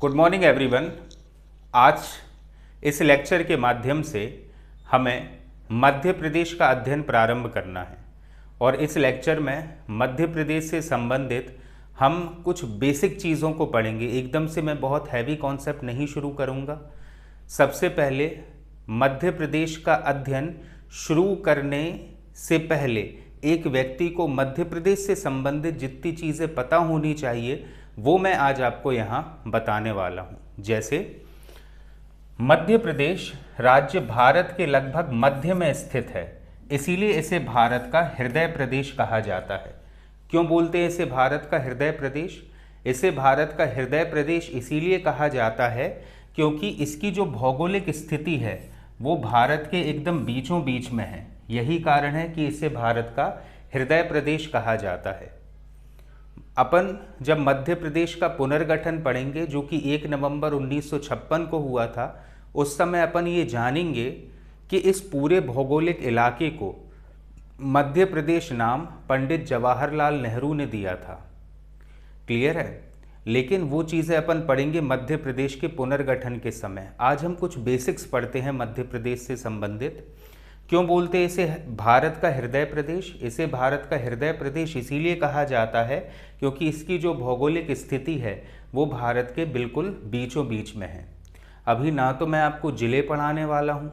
Good morning everyone. आज इस lecture के माध्यम से हमें मध्य प्रदेश का अध्ययन प्रारंभ करना है और इस लेक्चर में मध्य प्रदेश से संबंधित हम कुछ बेसिक चीज़ों को पढ़ेंगे। एकदम से मैं बहुत हैवी कॉन्सेप्ट नहीं शुरू करूँगा। सबसे पहले मध्य प्रदेश का अध्ययन शुरू करने से पहले एक व्यक्ति को मध्य प्रदेश से संबंधित जितनी चीज़ें पता होनी चाहिए वो मैं आज आपको यहाँ बताने वाला हूँ। जैसे मध्य प्रदेश राज्य भारत के लगभग मध्य में स्थित है, इसीलिए इसे भारत का हृदय प्रदेश कहा जाता है। क्यों बोलते हैं इसे भारत का हृदय प्रदेश? इसे भारत का हृदय प्रदेश इसीलिए कहा जाता है क्योंकि इसकी जो भौगोलिक स्थिति है वो भारत के एकदम बीचों बीच में है। यही कारण है कि इसे भारत का हृदय प्रदेश कहा जाता है। अपन जब मध्य प्रदेश का पुनर्गठन पढ़ेंगे जो कि 1 नवंबर 1956 को हुआ था, उस समय अपन ये जानेंगे कि इस पूरे भौगोलिक इलाके को मध्य प्रदेश नाम पंडित जवाहरलाल नेहरू ने दिया था। क्लियर है? लेकिन वो चीज़ें अपन पढ़ेंगे मध्य प्रदेश के पुनर्गठन के समय। आज हम कुछ बेसिक्स पढ़ते हैं मध्य प्रदेश से संबंधित। क्यों बोलते हैं इसे भारत का हृदय प्रदेश? इसे भारत का हृदय प्रदेश इसीलिए कहा जाता है क्योंकि इसकी जो भौगोलिक स्थिति है वो भारत के बिल्कुल बीचों बीच में है। अभी ना तो मैं आपको ज़िले पढ़ाने वाला हूँ,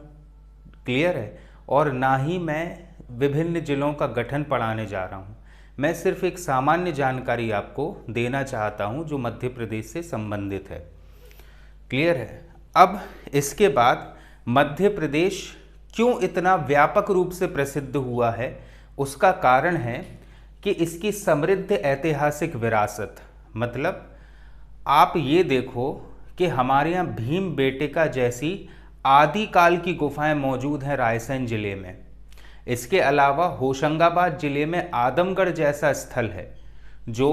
क्लियर है, और ना ही मैं विभिन्न ज़िलों का गठन पढ़ाने जा रहा हूँ। मैं सिर्फ एक सामान्य जानकारी आपको देना चाहता हूँ जो मध्य प्रदेश से संबंधित है। क्लियर है? अब इसके बाद मध्य प्रदेश क्यों इतना व्यापक रूप से प्रसिद्ध हुआ है, उसका कारण है कि इसकी समृद्ध ऐतिहासिक विरासत। मतलब आप ये देखो कि हमारे यहाँ भीमबेटका जैसी आदिकाल की गुफाएं मौजूद हैं रायसेन जिले में। इसके अलावा होशंगाबाद जिले में आदमगढ़ जैसा स्थल है जो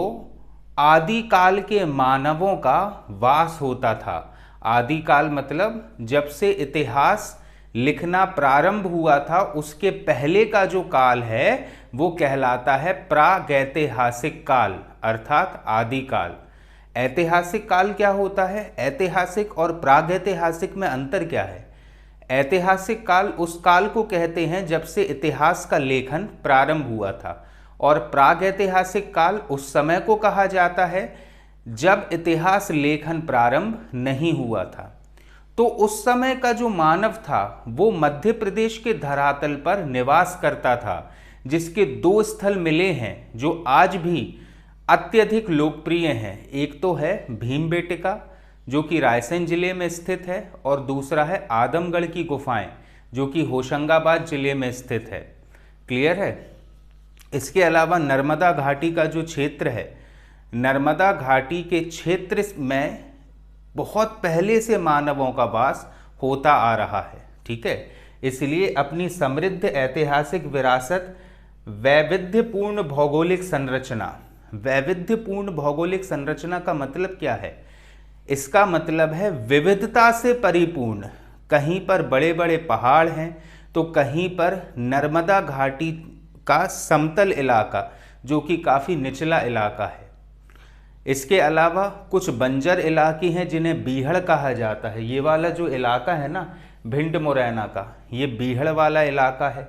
आदिकाल के मानवों का वास होता था। आदिकाल मतलब जब से इतिहास लिखना प्रारंभ हुआ था उसके पहले का जो काल है वो कहलाता है प्रागैतिहासिक काल, अर्थात आदिकाल। ऐतिहासिक काल क्या होता है? ऐतिहासिक और प्रागैतिहासिक में अंतर क्या है? ऐतिहासिक काल उस काल को कहते हैं जब से इतिहास का लेखन प्रारंभ हुआ था, और प्रागैतिहासिक काल उस समय को कहा जाता है जब इतिहास लेखन प्रारंभ नहीं हुआ था। तो उस समय का जो मानव था वो मध्य प्रदेश के धरातल पर निवास करता था, जिसके 2 स्थल मिले हैं जो आज भी अत्यधिक लोकप्रिय हैं। एक तो है भीमबेटका जो कि रायसेन जिले में स्थित है, और दूसरा है आदमगढ़ की गुफाएं जो कि होशंगाबाद जिले में स्थित है। क्लियर है? इसके अलावा नर्मदा घाटी का जो क्षेत्र है, नर्मदा घाटी के क्षेत्र में बहुत पहले से मानवों का वास होता आ रहा है। ठीक है? इसलिए अपनी समृद्ध ऐतिहासिक विरासत, वैविध्यपूर्ण भौगोलिक संरचना। वैविध्यपूर्ण भौगोलिक संरचना का मतलब क्या है? इसका मतलब है विविधता से परिपूर्ण। कहीं पर बड़े बड़े पहाड़ हैं तो कहीं पर नर्मदा घाटी का समतल इलाका जो कि काफ़ी निचला इलाका है। इसके अलावा कुछ बंजर इलाके हैं जिन्हें बीहड़ कहा जाता है। ये वाला जो इलाका है ना भिंड मुरैना का, ये बीहड़ वाला इलाका है।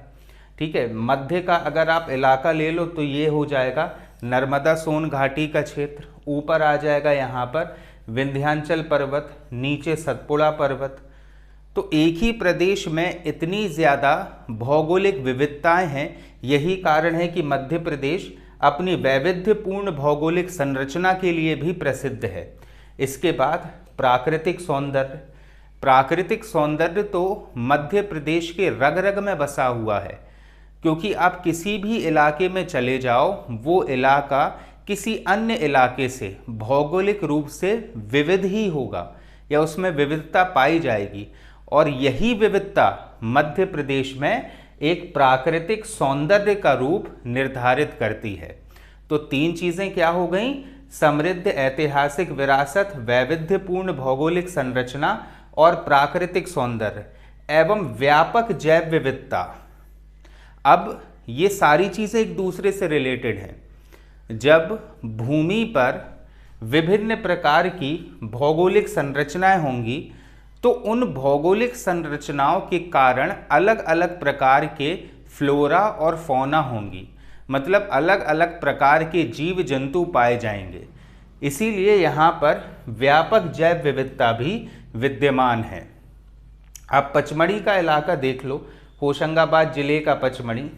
ठीक है? मध्य का अगर आप इलाका ले लो तो ये हो जाएगा नर्मदा सोन घाटी का क्षेत्र। ऊपर आ जाएगा यहाँ पर विंध्याचल पर्वत, नीचे सतपुड़ा पर्वत। तो एक ही प्रदेश में इतनी ज़्यादा भौगोलिक विविधताएं हैं। यही कारण है कि मध्य प्रदेश अपनी वैविध्यपूर्ण भौगोलिक संरचना के लिए भी प्रसिद्ध है। इसके बाद प्राकृतिक सौंदर्य। प्राकृतिक सौंदर्य तो मध्य प्रदेश के रग रग में बसा हुआ है, क्योंकि आप किसी भी इलाके में चले जाओ वो इलाका किसी अन्य इलाके से भौगोलिक रूप से विविध ही होगा या उसमें विविधता पाई जाएगी, और यही विविधता मध्य प्रदेश में एक प्राकृतिक सौंदर्य का रूप निर्धारित करती है। तो 3 चीज़ें क्या हो गई? समृद्ध ऐतिहासिक विरासत, वैविध्यपूर्ण भौगोलिक संरचना और प्राकृतिक सौंदर्य एवं व्यापक जैव विविधता। अब ये सारी चीज़ें एक दूसरे से रिलेटेड हैं। जब भूमि पर विभिन्न प्रकार की भौगोलिक संरचनाएं होंगी, तो उन भौगोलिक संरचनाओं के कारण अलग अलग प्रकार के फ्लोरा और फौना होंगी, मतलब अलग अलग प्रकार के जीव जंतु पाए जाएंगे। इसीलिए यहाँ पर व्यापक जैव विविधता भी विद्यमान है। आप पचमढ़ी का इलाका देख लो, होशंगाबाद जिले का पचमढ़ी,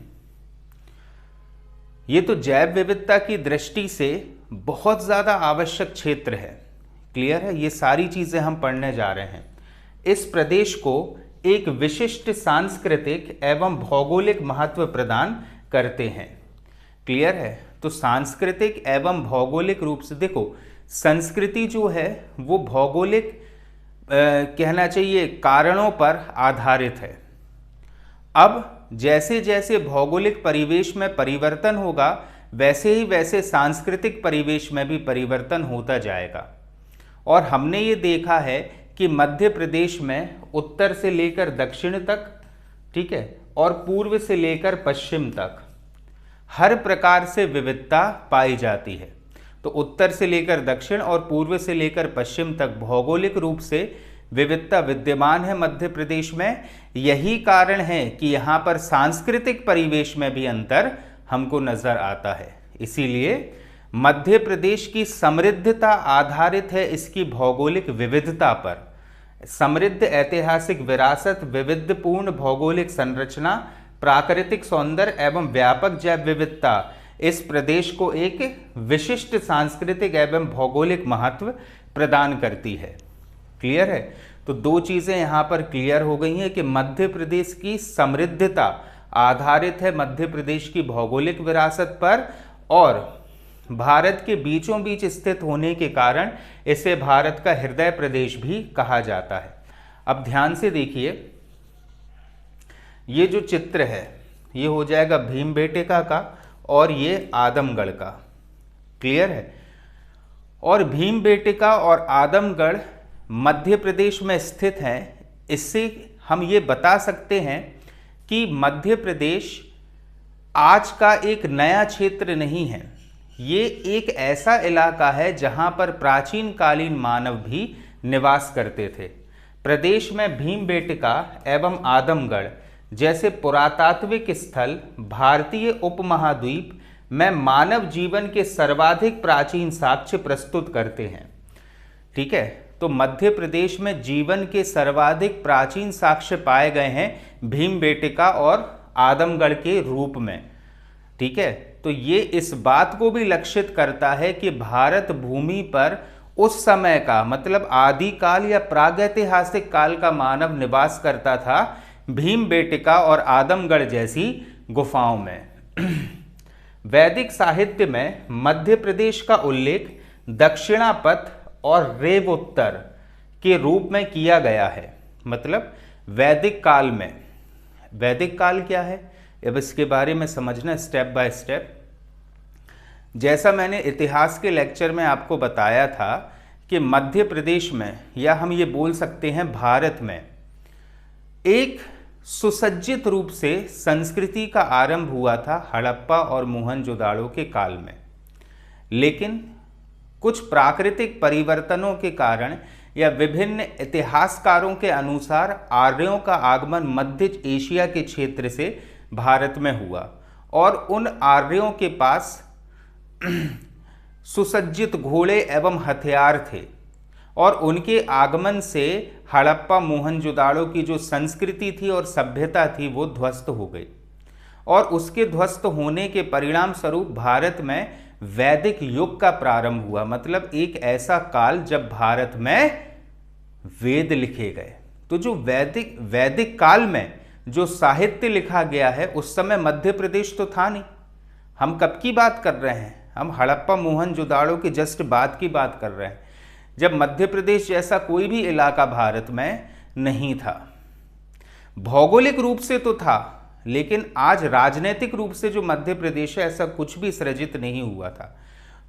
ये तो जैव विविधता की दृष्टि से बहुत ज़्यादा आवश्यक क्षेत्र है। क्लियर है? ये सारी चीज़ें हम पढ़ने जा रहे हैं। इस प्रदेश को एक विशिष्ट सांस्कृतिक एवं भौगोलिक महत्व प्रदान करते हैं। क्लियर है? तो सांस्कृतिक एवं भौगोलिक रूप से देखो, संस्कृति जो है वो भौगोलिक कहना चाहिए कारणों पर आधारित है। अब जैसे जैसे भौगोलिक परिवेश में परिवर्तन होगा, वैसे ही वैसे सांस्कृतिक परिवेश में भी परिवर्तन होता जाएगा। और हमने ये देखा है कि मध्य प्रदेश में उत्तर से लेकर दक्षिण तक, ठीक है, और पूर्व से लेकर पश्चिम तक हर प्रकार से विविधता पाई जाती है। तो उत्तर से लेकर दक्षिण और पूर्व से लेकर पश्चिम तक भौगोलिक रूप से विविधता विद्यमान है मध्य प्रदेश में। यही कारण है कि यहाँ पर सांस्कृतिक परिवेश में भी अंतर हमको नजर आता है। इसीलिए मध्य प्रदेश की समृद्धता आधारित है इसकी भौगोलिक विविधता पर। समृद्ध ऐतिहासिक विरासत, विविधपूर्ण भौगोलिक संरचना, प्राकृतिक सौंदर्य एवं व्यापक जैव विविधता इस प्रदेश को एक विशिष्ट सांस्कृतिक एवं भौगोलिक महत्व प्रदान करती है। क्लियर है? तो दो चीजें यहां पर क्लियर हो गई हैं कि मध्य प्रदेश की समृद्धता आधारित है मध्य प्रदेश की भौगोलिक विरासत पर, और भारत के बीचों बीच स्थित होने के कारण इसे भारत का हृदय प्रदेश भी कहा जाता है। अब ध्यान से देखिए, ये जो चित्र है ये हो जाएगा भीमबेटका का और ये आदमगढ़ का। क्लियर है? और भीमबेटका और आदमगढ़ मध्य प्रदेश में स्थित हैं। इससे हम ये बता सकते हैं कि मध्य प्रदेश आज का एक नया क्षेत्र नहीं है, ये एक ऐसा इलाका है जहां पर प्राचीन कालीन मानव भी निवास करते थे। प्रदेश में भीमबेटका एवं आदमगढ़ जैसे पुरातात्विक स्थल भारतीय उपमहाद्वीप में मानव जीवन के सर्वाधिक प्राचीन साक्ष्य प्रस्तुत करते हैं। ठीक है? तो मध्य प्रदेश में जीवन के सर्वाधिक प्राचीन साक्ष्य पाए गए हैं भीमबेटका और आदमगढ़ के रूप में। ठीक है? तो ये इस बात को भी लक्षित करता है कि भारत भूमि पर उस समय का मतलब आदिकाल या प्रागैतिहासिक काल का मानव निवास करता था भीमबेटका और आदमगढ़ जैसी गुफाओं में। वैदिक साहित्य में मध्य प्रदेश का उल्लेख दक्षिणापथ और रेवोत्तर के रूप में किया गया है। मतलब वैदिक काल में, वैदिक काल क्या है अब इसके बारे में समझना स्टेप बाय स्टेप। जैसा मैंने इतिहास के लेक्चर में आपको बताया था कि मध्य प्रदेश में, या हम ये बोल सकते हैं भारत में, एक सुसज्जित रूप से संस्कृति का आरंभ हुआ था हड़प्पा और मोहनजोदाड़ो के काल में। लेकिन कुछ प्राकृतिक परिवर्तनों के कारण या विभिन्न इतिहासकारों के अनुसार आर्यों का आगमन मध्य एशिया के क्षेत्र से भारत में हुआ और उन आर्यों के पास सुसज्जित घोड़े एवं हथियार थे और उनके आगमन से हड़प्पा मोहनजोदाड़ो की जो संस्कृति थी और सभ्यता थी वो ध्वस्त हो गई और उसके ध्वस्त होने के परिणाम स्वरूप भारत में वैदिक युग का प्रारंभ हुआ। मतलब एक ऐसा काल जब भारत में वेद लिखे गए। तो जो वैदिक काल में जो साहित्य लिखा गया है उस समय मध्य प्रदेश तो था नहीं। हम कब की बात कर रहे हैं? हम हड़प्पा मोहनजोदाड़ो के जस्ट बाद की बात कर रहे हैं, जब मध्य प्रदेश जैसा कोई भी इलाका भारत में नहीं था। भौगोलिक रूप से तो था, लेकिन आज राजनीतिक रूप से जो मध्य प्रदेश है ऐसा कुछ भी सृजित नहीं हुआ था।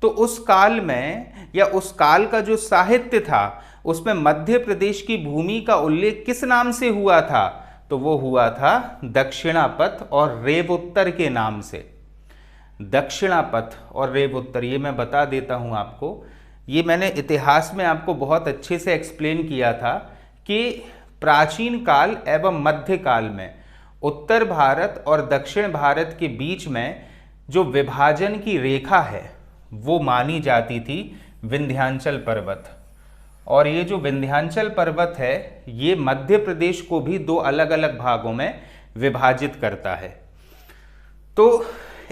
तो उस काल में या उस काल का जो साहित्य था उसमें मध्य प्रदेश की भूमि का उल्लेख किस नाम से हुआ था? तो वो हुआ था दक्षिणापथ और रेवोत्तर के नाम से। दक्षिणापथ और रेवोत्तर, ये मैं बता देता हूं आपको, ये मैंने इतिहास में आपको बहुत अच्छे से एक्सप्लेन किया था कि प्राचीन काल एवं मध्य काल में उत्तर भारत और दक्षिण भारत के बीच में जो विभाजन की रेखा है वो मानी जाती थी विंध्याचल पर्वत। और ये जो विंध्याचल पर्वत है ये मध्य प्रदेश को भी दो अलग अलग भागों में विभाजित करता है। तो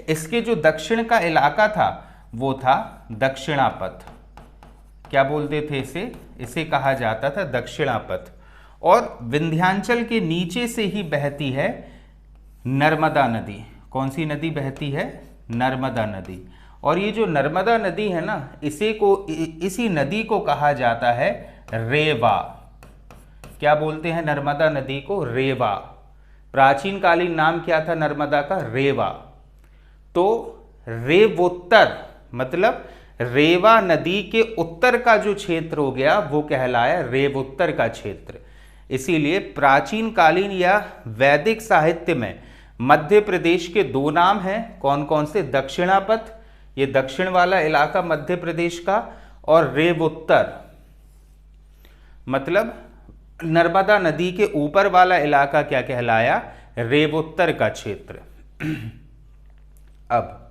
इसके जो दक्षिण का इलाका था वो था दक्षिणापथ। क्या बोलते थे इसे कहा जाता था दक्षिणापथ। और विंध्याचल के नीचे से ही बहती है नर्मदा नदी। कौन सी नदी बहती है? नर्मदा नदी। और ये जो नर्मदा नदी है ना, इसी नदी को कहा जाता है रेवा। क्या बोलते हैं नर्मदा नदी को? रेवा। प्राचीन कालीन नाम क्या था नर्मदा का? रेवा। तो रेवोत्तर मतलब रेवा नदी के उत्तर का जो क्षेत्र हो गया वो कहलाया रेवोत्तर का क्षेत्र। इसीलिए प्राचीन कालीन या वैदिक साहित्य में मध्य प्रदेश के दो नाम हैं। कौन कौन से? दक्षिणापथ, ये दक्षिण वाला इलाका मध्य प्रदेश का, और रेवोत्तर मतलब नर्मदा नदी के ऊपर वाला इलाका क्या कहलाया? रेवोत्तर का क्षेत्र। अब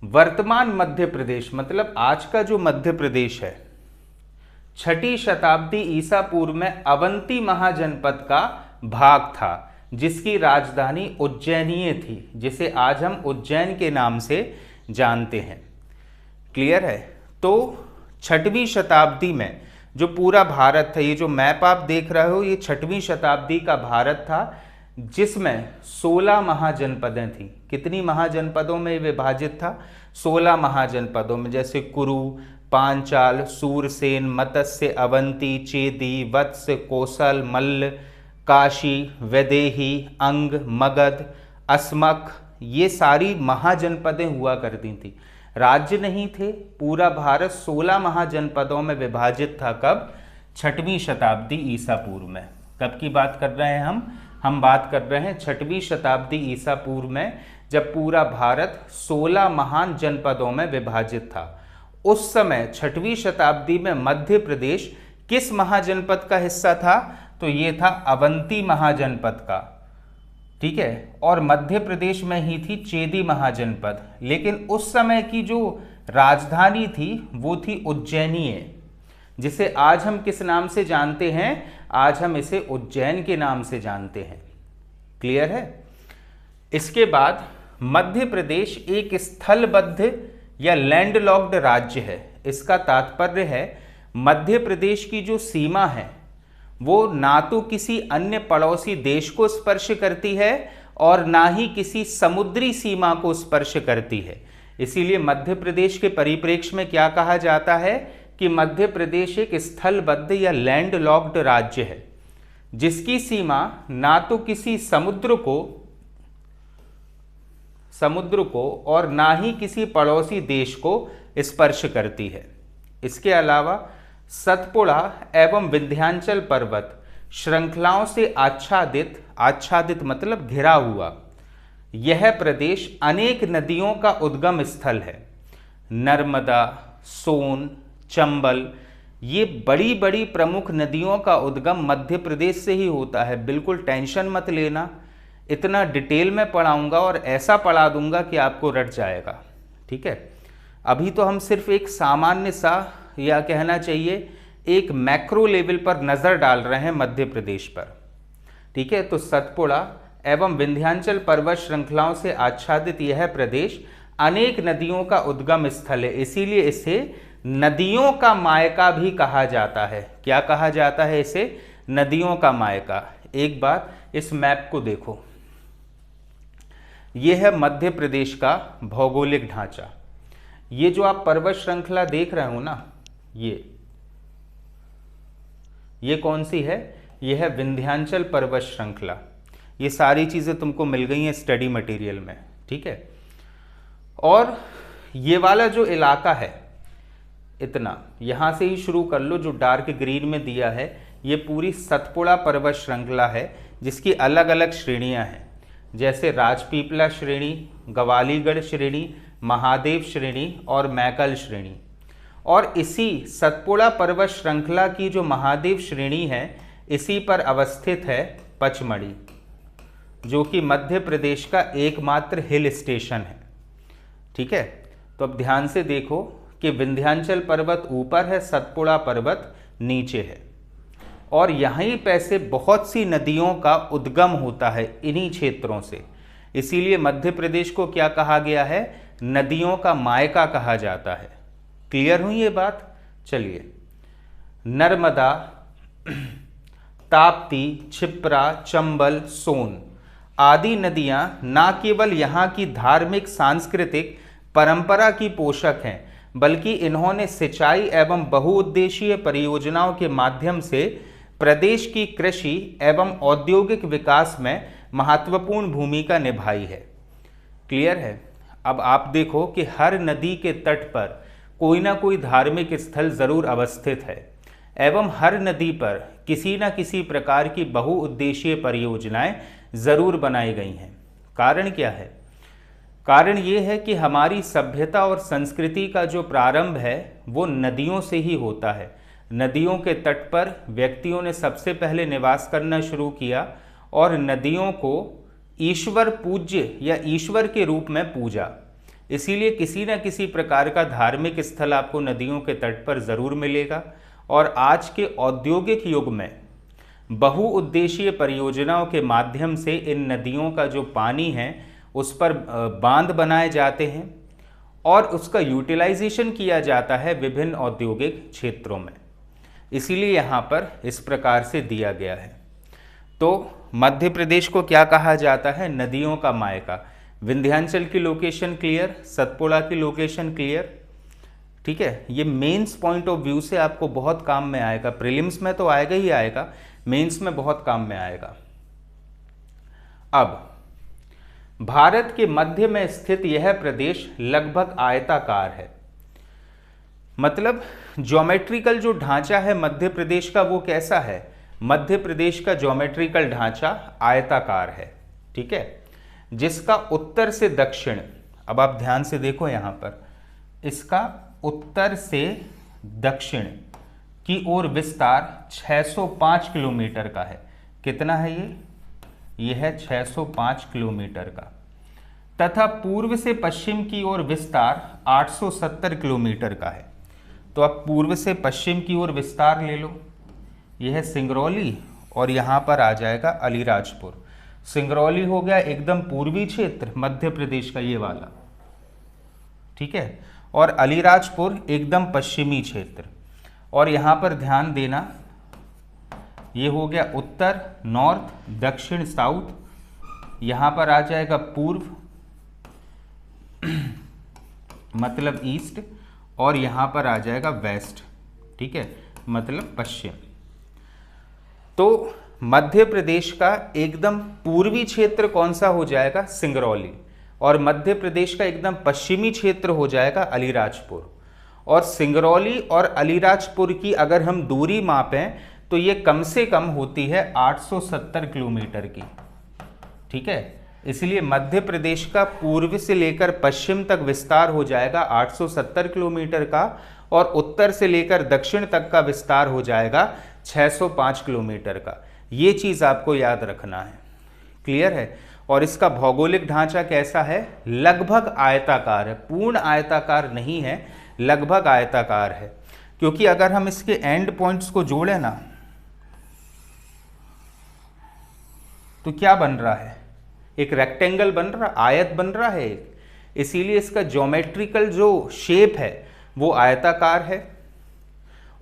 वर्तमान मध्य प्रदेश मतलब आज का जो मध्य प्रदेश है, 6ठी शताब्दी ईसा पूर्व में अवंती महाजनपद का भाग था जिसकी राजधानी उज्जैनीय थी, जिसे आज हम उज्जैन के नाम से जानते हैं। क्लियर है? तो 6वीं शताब्दी में जो पूरा भारत था, ये जो मैप आप देख रहे हो, ये 6वीं शताब्दी का भारत था जिसमें 16 महाजनपदें थी। कितनी महाजनपदों में विभाजित था? 16 महाजनपदों में, जैसे कुरु, पांचाल, सूरसेन, मत्स्य, अवंती, चेदी, वत्स, कोसल, मल्ल, काशी, वैदेही, अंग, मगध, अस्मक, ये सारी महाजनपदें हुआ करती थी। राज्य नहीं थे। पूरा भारत 16 महाजनपदों में विभाजित था। कब? 6वीं शताब्दी ईसा पूर्व में। कब की बात कर रहे हैं हम बात कर रहे हैं 6वीं शताब्दी ईसा पूर्व में, जब पूरा भारत 16 महान जनपदों में विभाजित था। उस समय 6वीं शताब्दी में मध्य प्रदेश किस महाजनपद का हिस्सा था? तो ये था अवंती महाजनपद का। ठीक है? और मध्य प्रदेश में ही थी चेदी महाजनपद। लेकिन उस समय की जो राजधानी थी वो थी उज्जैनीय, जिसे आज हम किस नाम से जानते हैं? आज हम इसे उज्जैन के नाम से जानते हैं। क्लियर है? इसके बाद मध्य प्रदेश एक स्थलबद्ध या लैंडलॉक्ड राज्य है। इसका तात्पर्य है मध्य प्रदेश की जो सीमा है वो ना तो किसी अन्य पड़ोसी देश को स्पर्श करती है और ना ही किसी समुद्री सीमा को स्पर्श करती है। इसीलिए मध्य प्रदेश के परिप्रेक्ष्य में क्या कहा जाता है कि मध्य प्रदेश एक स्थलबद्ध या लैंडलॉक्ड राज्य है जिसकी सीमा ना तो किसी समुद्र को और ना ही किसी पड़ोसी देश को स्पर्श करती है। इसके अलावा सतपुड़ा एवं विंध्याचल पर्वत श्रृंखलाओं से आच्छादित मतलब घिरा हुआ यह प्रदेश अनेक नदियों का उद्गम स्थल है। नर्मदा, सोन, चंबल, ये बड़ी बड़ी प्रमुख नदियों का उद्गम मध्य प्रदेश से ही होता है। बिल्कुल टेंशन मत लेना, इतना डिटेल में पढ़ाऊंगा और ऐसा पढ़ा दूंगा कि आपको रट जाएगा। ठीक है? अभी तो हम सिर्फ एक सामान्य सा, या कहना चाहिए एक मैक्रो लेवल पर नज़र डाल रहे हैं मध्य प्रदेश पर। ठीक है? तो सतपुड़ा एवं विंध्याचल पर्वत श्रृंखलाओं से आच्छादित यह प्रदेश अनेक नदियों का उद्गम स्थल है। इसीलिए इसे नदियों का मायका भी कहा जाता है। क्या कहा जाता है इसे? नदियों का मायका। एक बार इस मैप को देखो, यह है मध्य प्रदेश का भौगोलिक ढांचा। ये जो आप पर्वत श्रृंखला देख रहे हो ना, ये कौन सी है? यह है विंध्याचल पर्वत श्रृंखला। ये सारी चीज़ें तुमको मिल गई हैं स्टडी मटेरियल में। ठीक है? और ये वाला जो इलाका है, इतना यहाँ से ही शुरू कर लो, जो डार्क ग्रीन में दिया है, ये पूरी सतपुड़ा पर्वत श्रृंखला है जिसकी अलग अलग श्रेणियाँ हैं, जैसे राजपीपला श्रेणी, गवालीगढ़ श्रेणी, महादेव श्रेणी और मैकल श्रेणी। और इसी सतपुड़ा पर्वत श्रृंखला की जो महादेव श्रेणी है इसी पर अवस्थित है पचमढ़ी, जो कि मध्य प्रदेश का एकमात्र हिल स्टेशन है। ठीक है, तो अब ध्यान से देखो कि विंध्याचल पर्वत ऊपर है, सतपुड़ा पर्वत नीचे है, और यहीं पे से बहुत सी नदियों का उद्गम होता है इन्हीं क्षेत्रों से। इसीलिए मध्य प्रदेश को क्या कहा गया है? नदियों का मायका कहा जाता है। क्लियर हुई ये बात? चलिए, नर्मदा, ताप्ती, क्षिप्रा, चंबल, सोन आदि नदियां न केवल यहाँ की धार्मिक सांस्कृतिक परंपरा की पोषक हैं, बल्कि इन्होंने सिंचाई एवं बहुउद्देशीय परियोजनाओं के माध्यम से प्रदेश की कृषि एवं औद्योगिक विकास में महत्वपूर्ण भूमिका निभाई है। क्लियर है? अब आप देखो कि हर नदी के तट पर कोई ना कोई धार्मिक स्थल जरूर अवस्थित है एवं हर नदी पर किसी न किसी प्रकार की बहुउद्देशीय परियोजनाएं जरूर बनाई गई हैं। कारण क्या है? कारण ये है कि हमारी सभ्यता और संस्कृति का जो प्रारंभ है वो नदियों से ही होता है। नदियों के तट पर व्यक्तियों ने सबसे पहले निवास करना शुरू किया और नदियों को ईश्वर पूज्य या ईश्वर के रूप में पूजा। इसीलिए किसी न किसी प्रकार का धार्मिक स्थल आपको नदियों के तट पर ज़रूर मिलेगा। और आज के औद्योगिक युग में बहुउद्देशीय परियोजनाओं के माध्यम से इन नदियों का जो पानी है उस पर बांध बनाए जाते हैं और उसका यूटिलाइजेशन किया जाता है विभिन्न औद्योगिक क्षेत्रों में। इसीलिए यहाँ पर इस प्रकार से दिया गया है। तो मध्य प्रदेश को क्या कहा जाता है? नदियों का मायका। विंध्याचल की लोकेशन क्लियर, सतपुड़ा की लोकेशन क्लियर। ठीक है, ये मेंस पॉइंट ऑफ व्यू से आपको बहुत काम में आएगा। प्रीलिम्स में तो आएगा ही आएगा, मेंस में बहुत काम में आएगा। अब भारत के मध्य में स्थित यह प्रदेश लगभग आयताकार है। मतलब ज्योमेट्रिकल जो ढांचा है मध्य प्रदेश का वो कैसा है? मध्य प्रदेश का ज्योमेट्रिकल ढांचा आयताकार है। ठीक है, जिसका उत्तर से दक्षिण, अब आप ध्यान से देखो यहाँ पर, इसका उत्तर से दक्षिण की ओर विस्तार 605 किलोमीटर का है। कितना है ये? ये है 605 किलोमीटर का। तथा पूर्व से पश्चिम की ओर विस्तार 870 किलोमीटर का है। तो अब पूर्व से पश्चिम की ओर विस्तार ले लो, यह है सिंगरौली और यहाँ पर आ जाएगा अलीराजपुर। सिंगरौली हो गया एकदम पूर्वी क्षेत्र मध्य प्रदेश का ये वाला, ठीक है, और अलीराजपुर एकदम पश्चिमी क्षेत्र। और यहाँ पर ध्यान देना, ये हो गया उत्तर नॉर्थ, दक्षिण साउथ, यहाँ पर आ जाएगा पूर्व मतलब ईस्ट, और यहाँ पर आ जाएगा वेस्ट, ठीक है, मतलब पश्चिम। तो मध्य प्रदेश का एकदम पूर्वी क्षेत्र कौन सा हो जाएगा? सिंगरौली। और मध्य प्रदेश का एकदम पश्चिमी क्षेत्र हो जाएगा अलीराजपुर। और सिंगरौली और अलीराजपुर की अगर हम दूरी मापें तो ये कम से कम होती है 870 किलोमीटर की, ठीक है। इसलिए मध्य प्रदेश का पूर्व से लेकर पश्चिम तक विस्तार हो जाएगा 870 किलोमीटर का, और उत्तर से लेकर दक्षिण तक का विस्तार हो जाएगा 605 किलोमीटर का। ये चीज़ आपको याद रखना है। क्लियर है? और इसका भौगोलिक ढांचा कैसा है? लगभग आयताकार है, पूर्ण आयताकार नहीं है, लगभग आयताकार है। क्योंकि अगर हम इसके एंड पॉइंट्स को जोड़ें ना तो क्या बन रहा है? एक रेक्टेंगल बन रहा, आयत बन रहा है एक। इसीलिए इसका ज्योमेट्रिकल जो शेप है वो आयताकार है।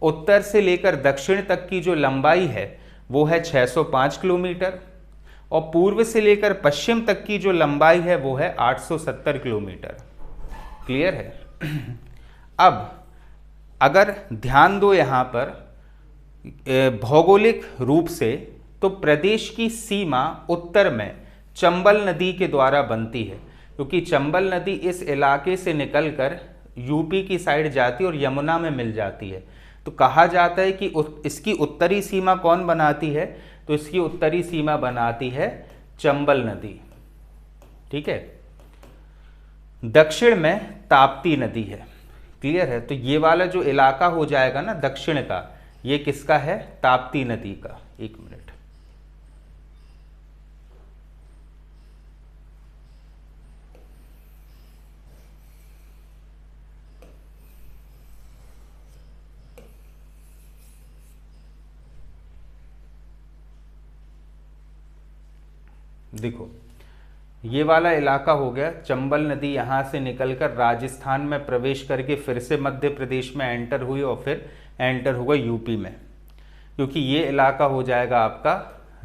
उत्तर से लेकर दक्षिण तक की जो लंबाई है वो है 605 किलोमीटर, और पूर्व से लेकर पश्चिम तक की जो लंबाई है वो है 870 किलोमीटर। क्लियर है? अब अगर ध्यान दो यहाँ पर भौगोलिक रूप से, तो प्रदेश की सीमा उत्तर में चंबल नदी के द्वारा बनती है, क्योंकि चंबल नदी इस इलाके से निकलकर यूपी की साइड जाती है और यमुना में मिल जाती है। तो कहा जाता है कि इसकी उत्तरी सीमा कौन बनाती है? तो इसकी उत्तरी सीमा बनाती है चंबल नदी, ठीक है। दक्षिण में ताप्ती नदी है। क्लियर है। तो ये वाला जो इलाका हो जाएगा ना दक्षिण का, ये किसका है? ताप्ती नदी का। एक मिनट, देखो ये वाला इलाका हो गया, चंबल नदी यहाँ से निकलकर राजस्थान में प्रवेश करके फिर से मध्य प्रदेश में एंटर हुई और फिर एंटर हुआ यूपी में, क्योंकि ये इलाका हो जाएगा आपका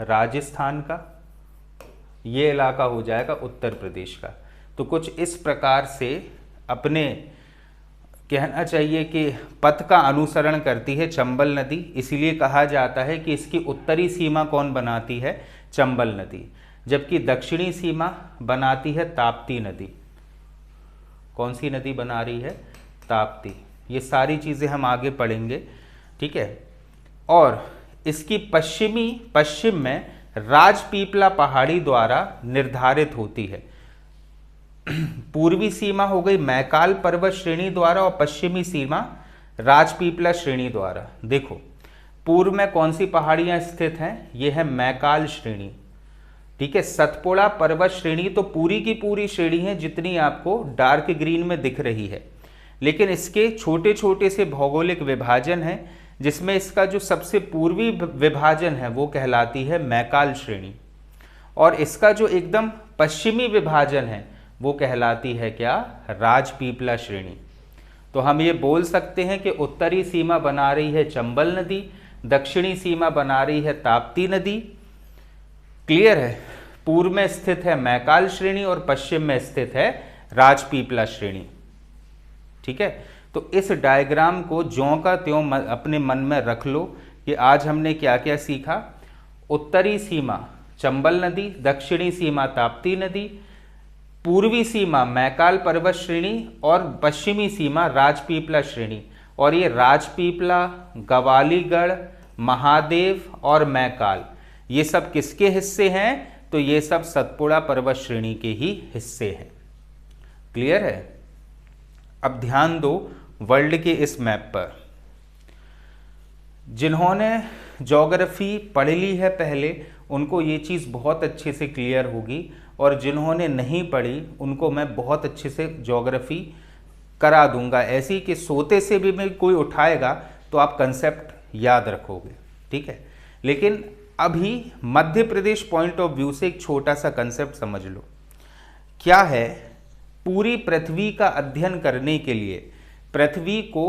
राजस्थान का, ये इलाका हो जाएगा उत्तर प्रदेश का। तो कुछ इस प्रकार से अपने कहना चाहिए कि पथ का अनुसरण करती है चंबल नदी, इसीलिए कहा जाता है कि इसकी उत्तरी सीमा कौन बनाती है? चंबल नदी, जबकि दक्षिणी सीमा बनाती है ताप्ती नदी। कौन सी नदी बना रही है? ताप्ती। ये सारी चीज़ें हम आगे पढ़ेंगे, ठीक है। और इसकी पश्चिम में राजपीपला पहाड़ी द्वारा निर्धारित होती है। पूर्वी सीमा हो गई मैकाल पर्वत श्रेणी द्वारा और पश्चिमी सीमा राजपीपला श्रेणी द्वारा। देखो पूर्व में कौन सी पहाड़ियां स्थित हैं? ये है मैकाल श्रेणी, ठीक है। सतपुड़ा पर्वत श्रेणी तो पूरी की पूरी श्रेणी है जितनी आपको डार्क ग्रीन में दिख रही है, लेकिन इसके छोटे छोटे से भौगोलिक विभाजन है, जिसमें इसका जो सबसे पूर्वी विभाजन है वो कहलाती है मैकाल श्रेणी, और इसका जो एकदम पश्चिमी विभाजन है वो कहलाती है क्या? राजपीपला श्रेणी। तो हम ये बोल सकते हैं कि उत्तरी सीमा बना रही है चंबल नदी, दक्षिणी सीमा बना रही है ताप्ती नदी, क्लियर है। पूर्व में स्थित है मैकाल श्रेणी और पश्चिम में स्थित है राजपीपला श्रेणी, ठीक है। तो इस डायग्राम को ज्यों का त्यों अपने मन में रख लो कि आज हमने क्या क्या सीखा। उत्तरी सीमा चंबल नदी, दक्षिणी सीमा ताप्ती नदी, पूर्वी सीमा मैकाल पर्वत श्रेणी और पश्चिमी सीमा राजपीपला श्रेणी। और ये राजपीपला, गवालीगढ़, महादेव और मैकाल, ये सब किसके हिस्से हैं? तो ये सब सतपुड़ा पर्वत श्रेणी के ही हिस्से हैं, क्लियर है। अब ध्यान दो वर्ल्ड के इस मैप पर। जिन्होंने ज्योग्राफी पढ़ ली है पहले, उनको ये चीज़ बहुत अच्छे से क्लियर होगी, और जिन्होंने नहीं पढ़ी उनको मैं बहुत अच्छे से ज्योग्राफी करा दूंगा, ऐसी कि सोते से भी मैं कोई उठाएगा तो आप कंसेप्ट याद रखोगे, ठीक है। लेकिन अभी Madhya Pradesh point of view से एक छोटा सा कंसेप्ट समझ लो। क्या है? पूरी पृथ्वी का अध्ययन करने के लिए पृथ्वी को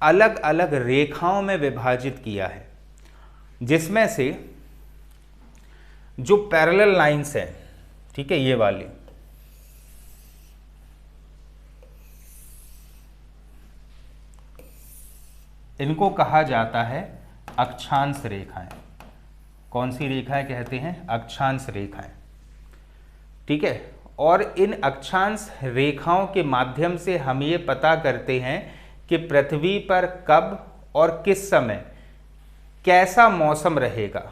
अलग अलग रेखाओं में विभाजित किया है, जिसमें से जो पैरेलल लाइंस हैं, ठीक है, ये वाली, इनको कहा जाता है अक्षांश रेखाएं। कौन सी रेखाएं कहते हैं? अक्षांश रेखाएं, ठीक है। और इन अक्षांश रेखाओं के माध्यम से हम ये पता करते हैं कि पृथ्वी पर कब और किस समय कैसा मौसम रहेगा,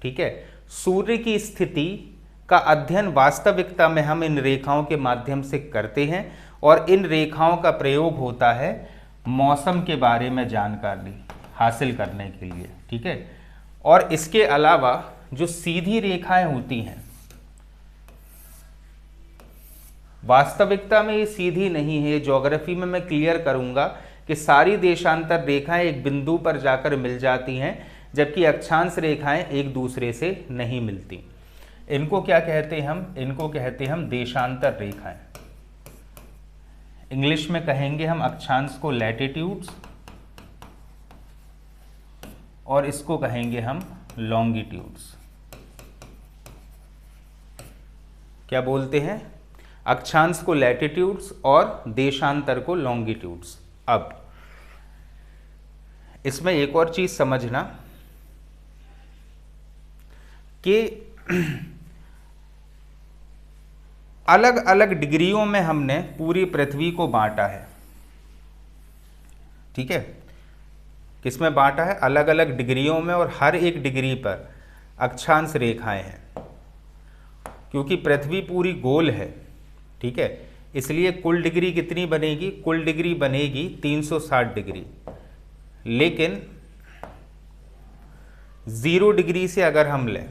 ठीक है। सूर्य की स्थिति का अध्ययन वास्तविकता में हम इन रेखाओं के माध्यम से करते हैं, और इन रेखाओं का प्रयोग होता है मौसम के बारे में जानकारी हासिल करने के लिए, ठीक है। और इसके अलावा जो सीधी रेखाएं होती हैं, वास्तविकता में ये सीधी नहीं है, ज्योग्राफी में मैं क्लियर करूंगा कि सारी देशांतर रेखाएं एक बिंदु पर जाकर मिल जाती हैं, जबकि अक्षांश रेखाएं एक दूसरे से नहीं मिलती। इनको क्या कहते हैं हम? इनको कहते हैं हम देशांतर रेखाएं। इंग्लिश में कहेंगे हम अक्षांश को लैटिट्यूड्स, और इसको कहेंगे हम लॉन्गिट्यूड्स। क्या बोलते हैं? अक्षांश को लैटिट्यूड्स और देशांतर को लॉन्गिट्यूड्स। अब इसमें एक और चीज समझना कि अलग अलग डिग्रियों में हमने पूरी पृथ्वी को बांटा है, ठीक है। किसमें बांटा है? अलग अलग डिग्रियों में, और हर एक डिग्री पर अक्षांश रेखाएं हैं, क्योंकि पृथ्वी पूरी गोल है, ठीक है। इसलिए कुल डिग्री कितनी बनेगी, कुल डिग्री बनेगी 360 डिग्री। लेकिन 0 डिग्री से अगर हम लें,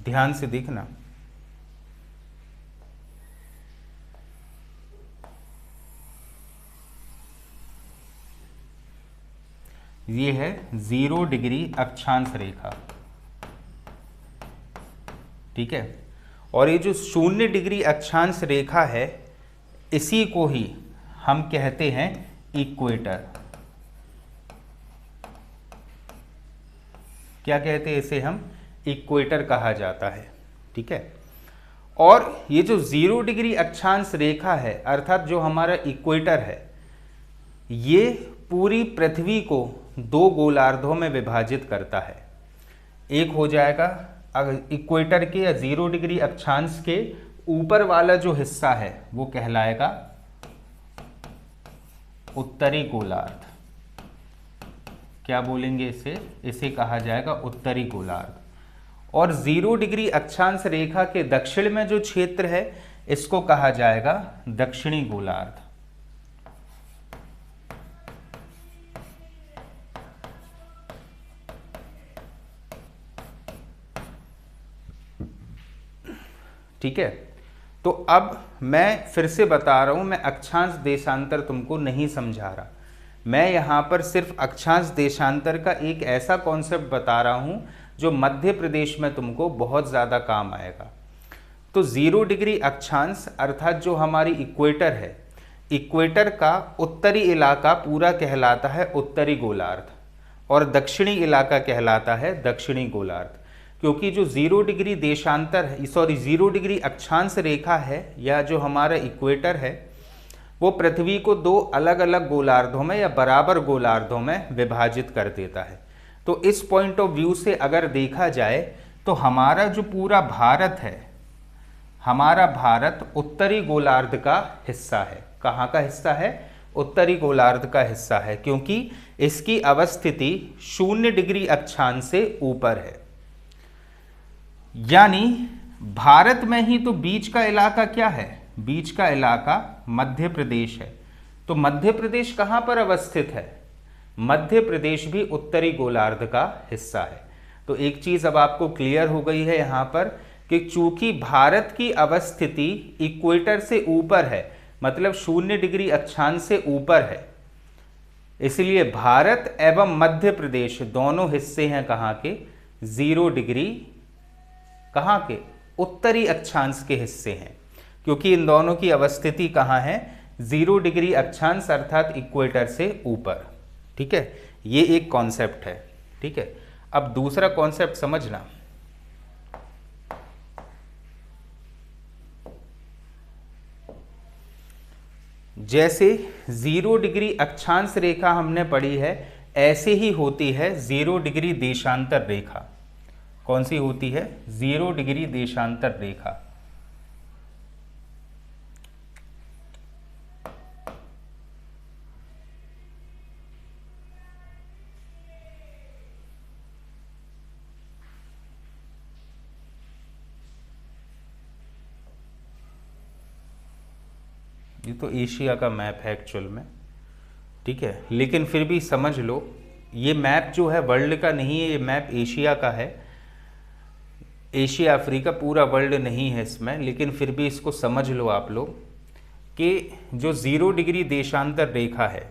ध्यान से देखना, ये है 0 डिग्री अक्षांश रेखा, ठीक है। और ये जो 0 डिग्री अक्षांश रेखा है, इसी को ही हम कहते हैं इक्वेटर। क्या कहते हैं इसे हम, इक्वेटर कहा जाता है, ठीक है। और ये जो 0 डिग्री अक्षांश रेखा है, अर्थात जो हमारा इक्वेटर है, ये पूरी पृथ्वी को 2 गोलार्धों में विभाजित करता है। एक हो जाएगा इक्वेटर के या 0 डिग्री अक्षांश के ऊपर वाला जो हिस्सा है वो कहलाएगा उत्तरी गोलार्ध। क्या बोलेंगे इसे, इसे कहा जाएगा उत्तरी गोलार्ध। और 0 डिग्री अक्षांश रेखा के दक्षिण में जो क्षेत्र है, इसको कहा जाएगा दक्षिणी गोलार्ध। ठीक है। तो अब मैं फिर से बता रहा हूं, मैं अक्षांश देशांतर तुमको नहीं समझा रहा, मैं यहां पर सिर्फ अक्षांश देशांतर का एक ऐसा कॉन्सेप्ट बता रहा हूं जो मध्य प्रदेश में तुमको बहुत ज़्यादा काम आएगा। तो 0 डिग्री अक्षांश अर्थात जो हमारी इक्वेटर है, इक्वेटर का उत्तरी इलाका पूरा कहलाता है उत्तरी गोलार्ध और दक्षिणी इलाका कहलाता है दक्षिणी गोलार्ध। क्योंकि जो 0 डिग्री देशांतर है, 0 डिग्री अक्षांश रेखा है या जो हमारा इक्वेटर है, वो पृथ्वी को 2 अलग अलग गोलार्धों में या बराबर गोलार्धों में विभाजित कर देता है। तो इस पॉइंट ऑफ व्यू से अगर देखा जाए तो हमारा जो पूरा भारत है, हमारा भारत उत्तरी गोलार्ध का हिस्सा है। कहाँ का हिस्सा है, उत्तरी गोलार्ध का हिस्सा है, क्योंकि इसकी अवस्थिति 0 डिग्री अक्षांश से ऊपर है। यानी भारत में ही तो बीच का इलाका क्या है, बीच का इलाका मध्य प्रदेश है। तो मध्य प्रदेश कहाँ पर अवस्थित है, मध्य प्रदेश भी उत्तरी गोलार्ध का हिस्सा है। तो एक चीज अब आपको क्लियर हो गई है यहाँ पर कि चूंकि भारत की अवस्थिति इक्वेटर से ऊपर है, मतलब 0 डिग्री अक्षांश से ऊपर है, इसलिए भारत एवं मध्य प्रदेश दोनों हिस्से हैं कहाँ के, 0 डिग्री कहाँ के, उत्तरी अक्षांश के हिस्से हैं, क्योंकि इन दोनों की अवस्थिति कहाँ है, 0 डिग्री अक्षांश अर्थात इक्वेटर से ऊपर। ठीक है, ये एक कॉन्सेप्ट है। ठीक है, अब दूसरा कॉन्सेप्ट समझना। जैसे 0 डिग्री अक्षांश रेखा हमने पढ़ी है, ऐसे ही होती है 0 डिग्री देशांतर रेखा। कौन सी होती है, 0 डिग्री देशांतर रेखा। ये तो एशिया का मैप है एक्चुअल में, ठीक है, लेकिन फिर भी समझ लो, ये मैप जो है वर्ल्ड का नहीं है, ये मैप एशिया का है। एशिया अफ्रीका पूरा वर्ल्ड नहीं है इसमें, लेकिन फिर भी इसको समझ लो आप लोग कि जो 0 डिग्री देशांतर रेखा है,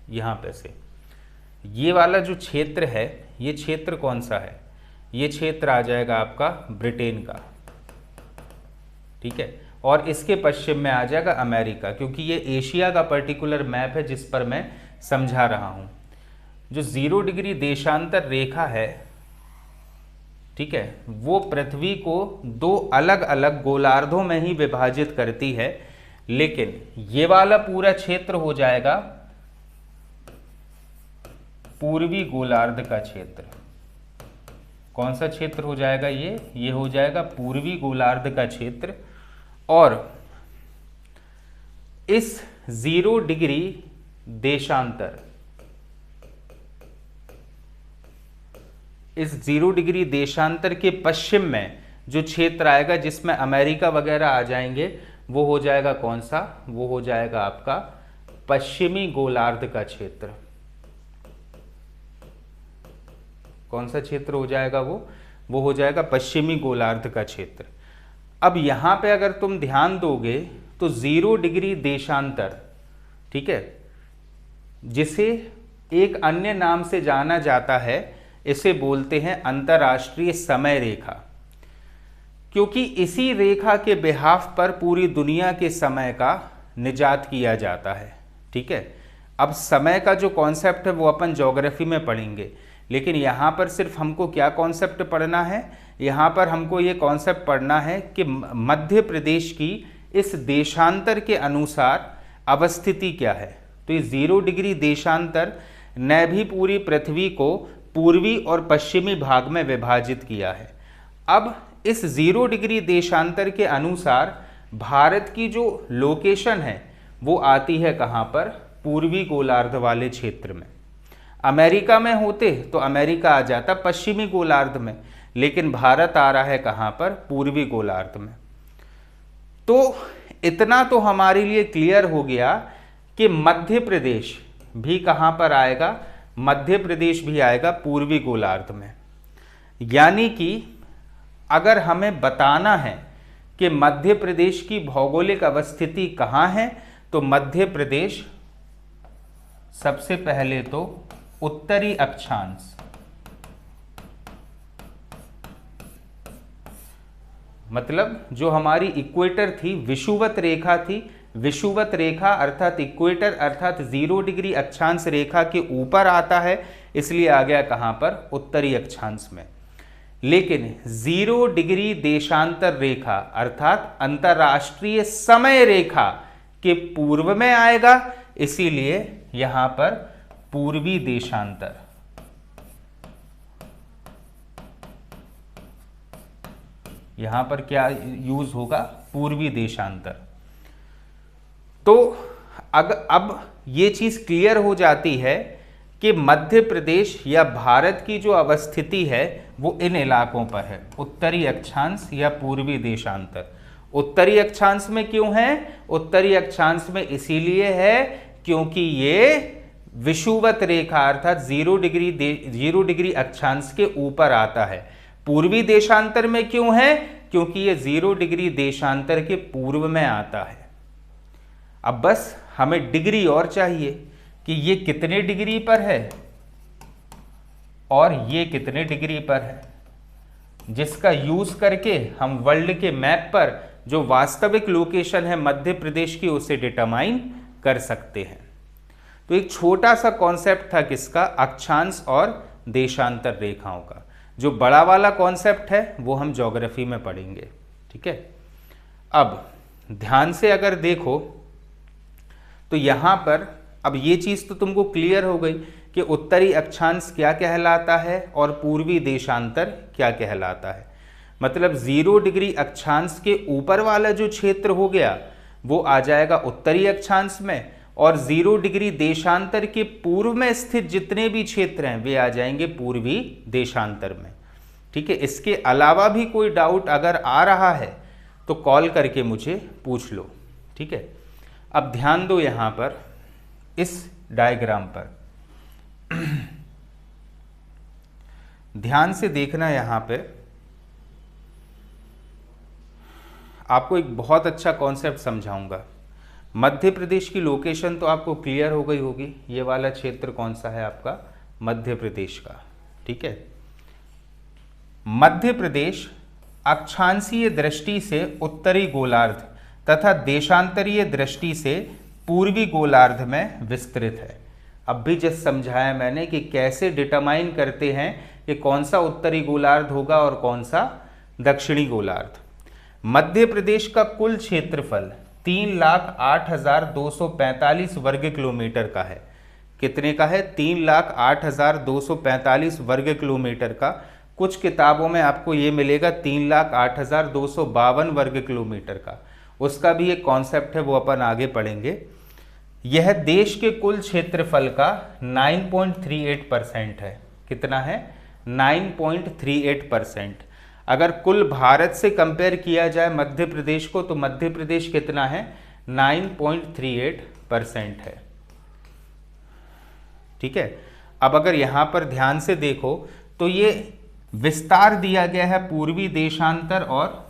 यहाँ पे से ये वाला जो क्षेत्र है, ये क्षेत्र कौन सा है, ये क्षेत्र आ जाएगा आपका ब्रिटेन का। ठीक है, और इसके पश्चिम में आ जाएगा अमेरिका, क्योंकि ये एशिया का पर्टिकुलर मैप है जिस पर मैं समझा रहा हूँ। जो 0 डिग्री देशांतर रेखा है, ठीक है, वो पृथ्वी को 2 अलग अलग गोलार्धों में ही विभाजित करती है, लेकिन ये वाला पूरा क्षेत्र हो जाएगा पूर्वी गोलार्ध का क्षेत्र। कौन सा क्षेत्र हो जाएगा ये हो जाएगा पूर्वी गोलार्ध का क्षेत्र। और इस 0 डिग्री देशांतर, इस 0 डिग्री देशांतर के पश्चिम में जो क्षेत्र आएगा जिसमें अमेरिका वगैरह आ जाएंगे, वो हो जाएगा कौन सा, वो हो जाएगा आपका पश्चिमी गोलार्ध का क्षेत्र। कौन सा क्षेत्र हो जाएगा वो हो जाएगा पश्चिमी गोलार्ध का क्षेत्र। अब यहां पे अगर तुम ध्यान दोगे तो 0 डिग्री देशांतर, ठीक है, जिसे एक अन्य नाम से जाना जाता है, इसे बोलते हैं अंतर्राष्ट्रीय समय रेखा, क्योंकि इसी रेखा के बिहाफ पर पूरी दुनिया के समय का निजात किया जाता है। ठीक है, अब समय का जो कॉन्सेप्ट है वो अपन ज्योग्राफी में पढ़ेंगे, लेकिन यहाँ पर सिर्फ हमको क्या कॉन्सेप्ट पढ़ना है, यहाँ पर हमको ये कॉन्सेप्ट पढ़ना है कि मध्य प्रदेश की इस देशांतर के अनुसार अवस्थिति क्या है। तो ये 0 डिग्री देशांतर ने भी पूरी पृथ्वी को पूर्वी और पश्चिमी भाग में विभाजित किया है। अब इस 0 डिग्री देशांतर के अनुसार भारत की जो लोकेशन है वो आती है कहाँ पर, पूर्वी गोलार्ध वाले क्षेत्र में। अमेरिका में होते तो अमेरिका आ जाता पश्चिमी गोलार्ध में, लेकिन भारत आ रहा है कहाँ पर, पूर्वी गोलार्ध में। तो इतना तो हमारे लिए क्लियर हो गया कि मध्य प्रदेश भी कहाँ पर आएगा, मध्य प्रदेश भी आएगा पूर्वी गोलार्ध में। यानी कि अगर हमें बताना है कि मध्य प्रदेश की भौगोलिक अवस्थिति कहाँ है, तो मध्य प्रदेश सबसे पहले तो उत्तरी अक्षांश, मतलब जो हमारी इक्वेटर थी, विषुवत रेखा थी, विषुवत रेखा अर्थात इक्वेटर अर्थात 0 डिग्री अक्षांश रेखा के ऊपर आता है, इसलिए आ गया कहां पर, उत्तरी अक्षांश में। लेकिन 0 डिग्री देशांतर रेखा अर्थात अंतरराष्ट्रीय समय रेखा के पूर्व में आएगा, इसीलिए यहां पर पूर्वी देशांतर, यहां पर क्या यूज होगा, पूर्वी देशांतर। तो अब ये चीज क्लियर हो जाती है कि मध्य प्रदेश या भारत की जो अवस्थिति है वो इन इलाकों पर है, उत्तरी अक्षांश या पूर्वी देशांतर। उत्तरी अक्षांश में क्यों है, उत्तरी अक्षांश में इसीलिए है क्योंकि ये विषुवत रेखा अर्थात 0 डिग्री अक्षांश के ऊपर आता है। पूर्वी देशांतर में क्यों है, क्योंकि ये 0 डिग्री देशांतर के पूर्व में आता है। अब बस हमें डिग्री और चाहिए कि ये कितने डिग्री पर है और ये कितने डिग्री पर है, जिसका यूज करके हम वर्ल्ड के मैप पर जो वास्तविक लोकेशन है मध्य प्रदेश की उसे डिटरमाइन कर सकते हैं। तो एक छोटा सा कॉन्सेप्ट था किसका, अक्षांश और देशांतर रेखाओं का। जो बड़ा वाला कॉन्सेप्ट है वो हम ज्योग्राफी में पढ़ेंगे। ठीक है, अब ध्यान से अगर देखो तो यहां पर अब ये चीज तो तुमको क्लियर हो गई कि उत्तरी अक्षांश क्या कहलाता है और पूर्वी देशांतर क्या कहलाता है। मतलब 0 डिग्री अक्षांश के ऊपर वाला जो क्षेत्र हो गया वो आ जाएगा उत्तरी अक्षांश में, और 0 डिग्री देशांतर के पूर्व में स्थित जितने भी क्षेत्र हैं वे आ जाएंगे पूर्वी देशांतर में। ठीक है, इसके अलावा भी कोई डाउट अगर आ रहा है तो कॉल करके मुझे पूछ लो। ठीक है, अब ध्यान दो यहां पर इस डायग्राम पर ध्यान से देखना। यहां पे आपको एक बहुत अच्छा कॉन्सेप्ट समझाऊंगा। मध्य प्रदेश की लोकेशन तो आपको क्लियर हो गई होगी, ये वाला क्षेत्र कौन सा है आपका, मध्य प्रदेश का। ठीक है, मध्य प्रदेश अक्षांशीय दृष्टि से उत्तरी गोलार्ध तथा देशांतरीय दृष्टि से पूर्वी गोलार्ध में विस्तृत है। अब भी जस्ट समझाया मैंने कि कैसे डिटरमाइन करते हैं कि कौन सा उत्तरी गोलार्ध होगा और कौन सा दक्षिणी गोलार्ध। मध्य प्रदेश का कुल क्षेत्रफल 3,08,245 वर्ग किलोमीटर का है। कितने का है, 3,08,245 वर्ग किलोमीटर का। कुछ किताबों में आपको ये मिलेगा 3,08,252 वर्ग किलोमीटर का। उसका भी एक कॉन्सेप्ट है, वो अपन आगे पढ़ेंगे। यह देश के कुल क्षेत्रफल का 9.38% है। कितना है? 9.38%। अगर कुल भारत से कंपेयर किया जाए मध्य प्रदेश को, तो मध्य प्रदेश कितना है? 9.38% है। ठीक है। अब अगर यहाँ पर ध्यान से देखो तो ये विस्तार दिया गया है पूर्वी देशांतर और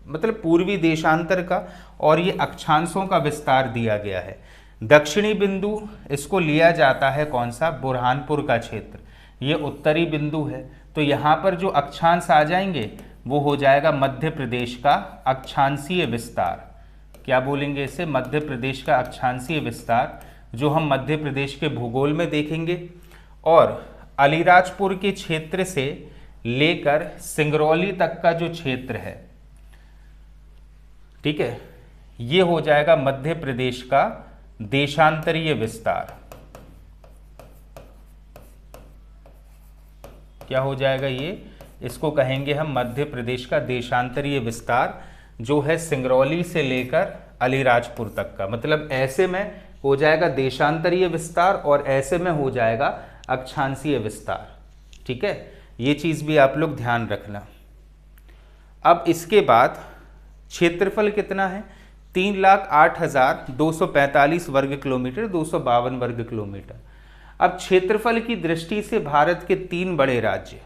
मतलब पूर्वी देशांतर का, और ये अक्षांशों का विस्तार दिया गया है। दक्षिणी बिंदु इसको लिया जाता है कौन सा? बुरहानपुर का क्षेत्र, ये उत्तरी बिंदु है। तो यहाँ पर जो अक्षांश आ जाएंगे वो हो जाएगा मध्य प्रदेश का अक्षांशीय विस्तार। क्या बोलेंगे इसे? मध्य प्रदेश का अक्षांशीय विस्तार, जो हम मध्य प्रदेश के भूगोल में देखेंगे। और अलीराजपुर के क्षेत्र से लेकर सिंगरौली तक का जो क्षेत्र है, ठीक है, ये हो जाएगा मध्य प्रदेश का देशांतरीय विस्तार। क्या हो जाएगा ये? इसको कहेंगे हम मध्य प्रदेश का देशांतरीय विस्तार, जो है सिंगरौली से लेकर अलीराजपुर तक का। मतलब ऐसे में हो जाएगा देशांतरीय विस्तार और ऐसे में हो जाएगा अक्षांशीय विस्तार। ठीक है, ये चीज़ भी आप लोग ध्यान रखना। अब इसके बाद क्षेत्रफल कितना है? 3,08,245 वर्ग किलोमीटर, 252 वर्ग किलोमीटर। अब क्षेत्रफल की दृष्टि से भारत के 3 बड़े राज्य,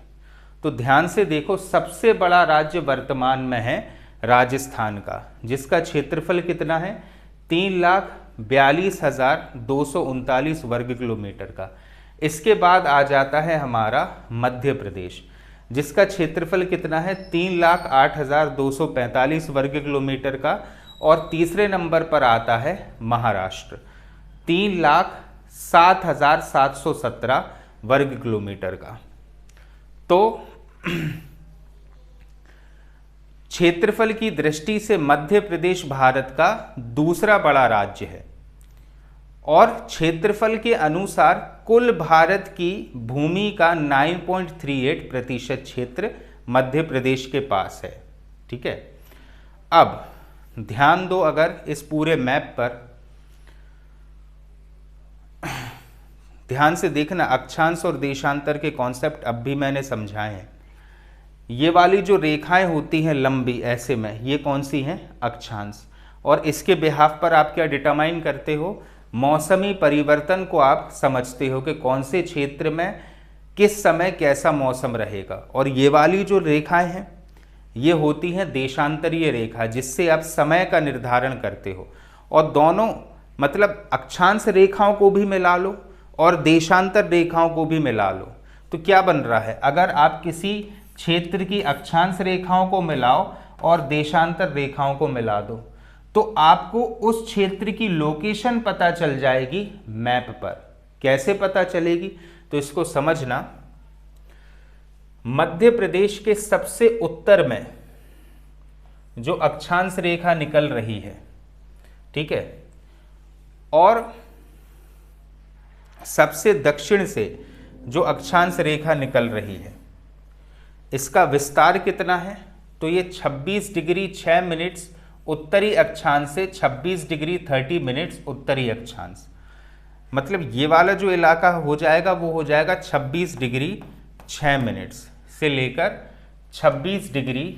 तो ध्यान से देखो, सबसे बड़ा राज्य वर्तमान में है राजस्थान का, जिसका क्षेत्रफल कितना है? 3,42,239 वर्ग किलोमीटर का। इसके बाद आ जाता है हमारा मध्य प्रदेश, जिसका क्षेत्रफल कितना है? 3,08,245 वर्ग किलोमीटर का। और तीसरे नंबर पर आता है महाराष्ट्र, 3,07,717 वर्ग किलोमीटर का। तो क्षेत्रफल की दृष्टि से मध्य प्रदेश भारत का दूसरा बड़ा राज्य है, और क्षेत्रफल के अनुसार कुल भारत की भूमि का 9.38% क्षेत्र मध्य प्रदेश के पास है। ठीक है। अब ध्यान दो, अगर इस पूरे मैप पर ध्यान से देखना, अक्षांश और देशांतर के कॉन्सेप्ट अब भी मैंने समझाए हैं। ये वाली जो रेखाएं होती हैं लंबी ऐसे में, ये कौन सी हैं? अक्षांश। और इसके बिहाफ पर आप क्या डिटरमाइन करते हो? मौसमी परिवर्तन को आप समझते हो कि कौन से क्षेत्र में किस समय कैसा मौसम रहेगा। और ये वाली जो रेखाएं हैं ये होती हैं देशांतरीय रेखा, जिससे आप समय का निर्धारण करते हो। और दोनों मतलब अक्षांश रेखाओं को भी मिला लो और देशांतर रेखाओं को भी मिला लो, तो क्या बन रहा है? अगर आप किसी क्षेत्र की अक्षांश रेखाओं को मिलाओ और देशांतर रेखाओं को मिला दो, तो आपको उस क्षेत्र की लोकेशन पता चल जाएगी मैप पर। कैसे पता चलेगी? तो इसको समझना, मध्य प्रदेश के सबसे उत्तर में जो अक्षांश रेखा निकल रही है, ठीक है, और सबसे दक्षिण से जो अक्षांश रेखा निकल रही है, इसका विस्तार कितना है? तो ये 26 डिग्री 6 मिनट्स उत्तरी अक्षांश से 26 डिग्री 30 मिनट्स उत्तरी अक्षांश। मतलब ये वाला जो इलाका हो जाएगा वो हो जाएगा 26 डिग्री 6 मिनट्स से लेकर 26 डिग्री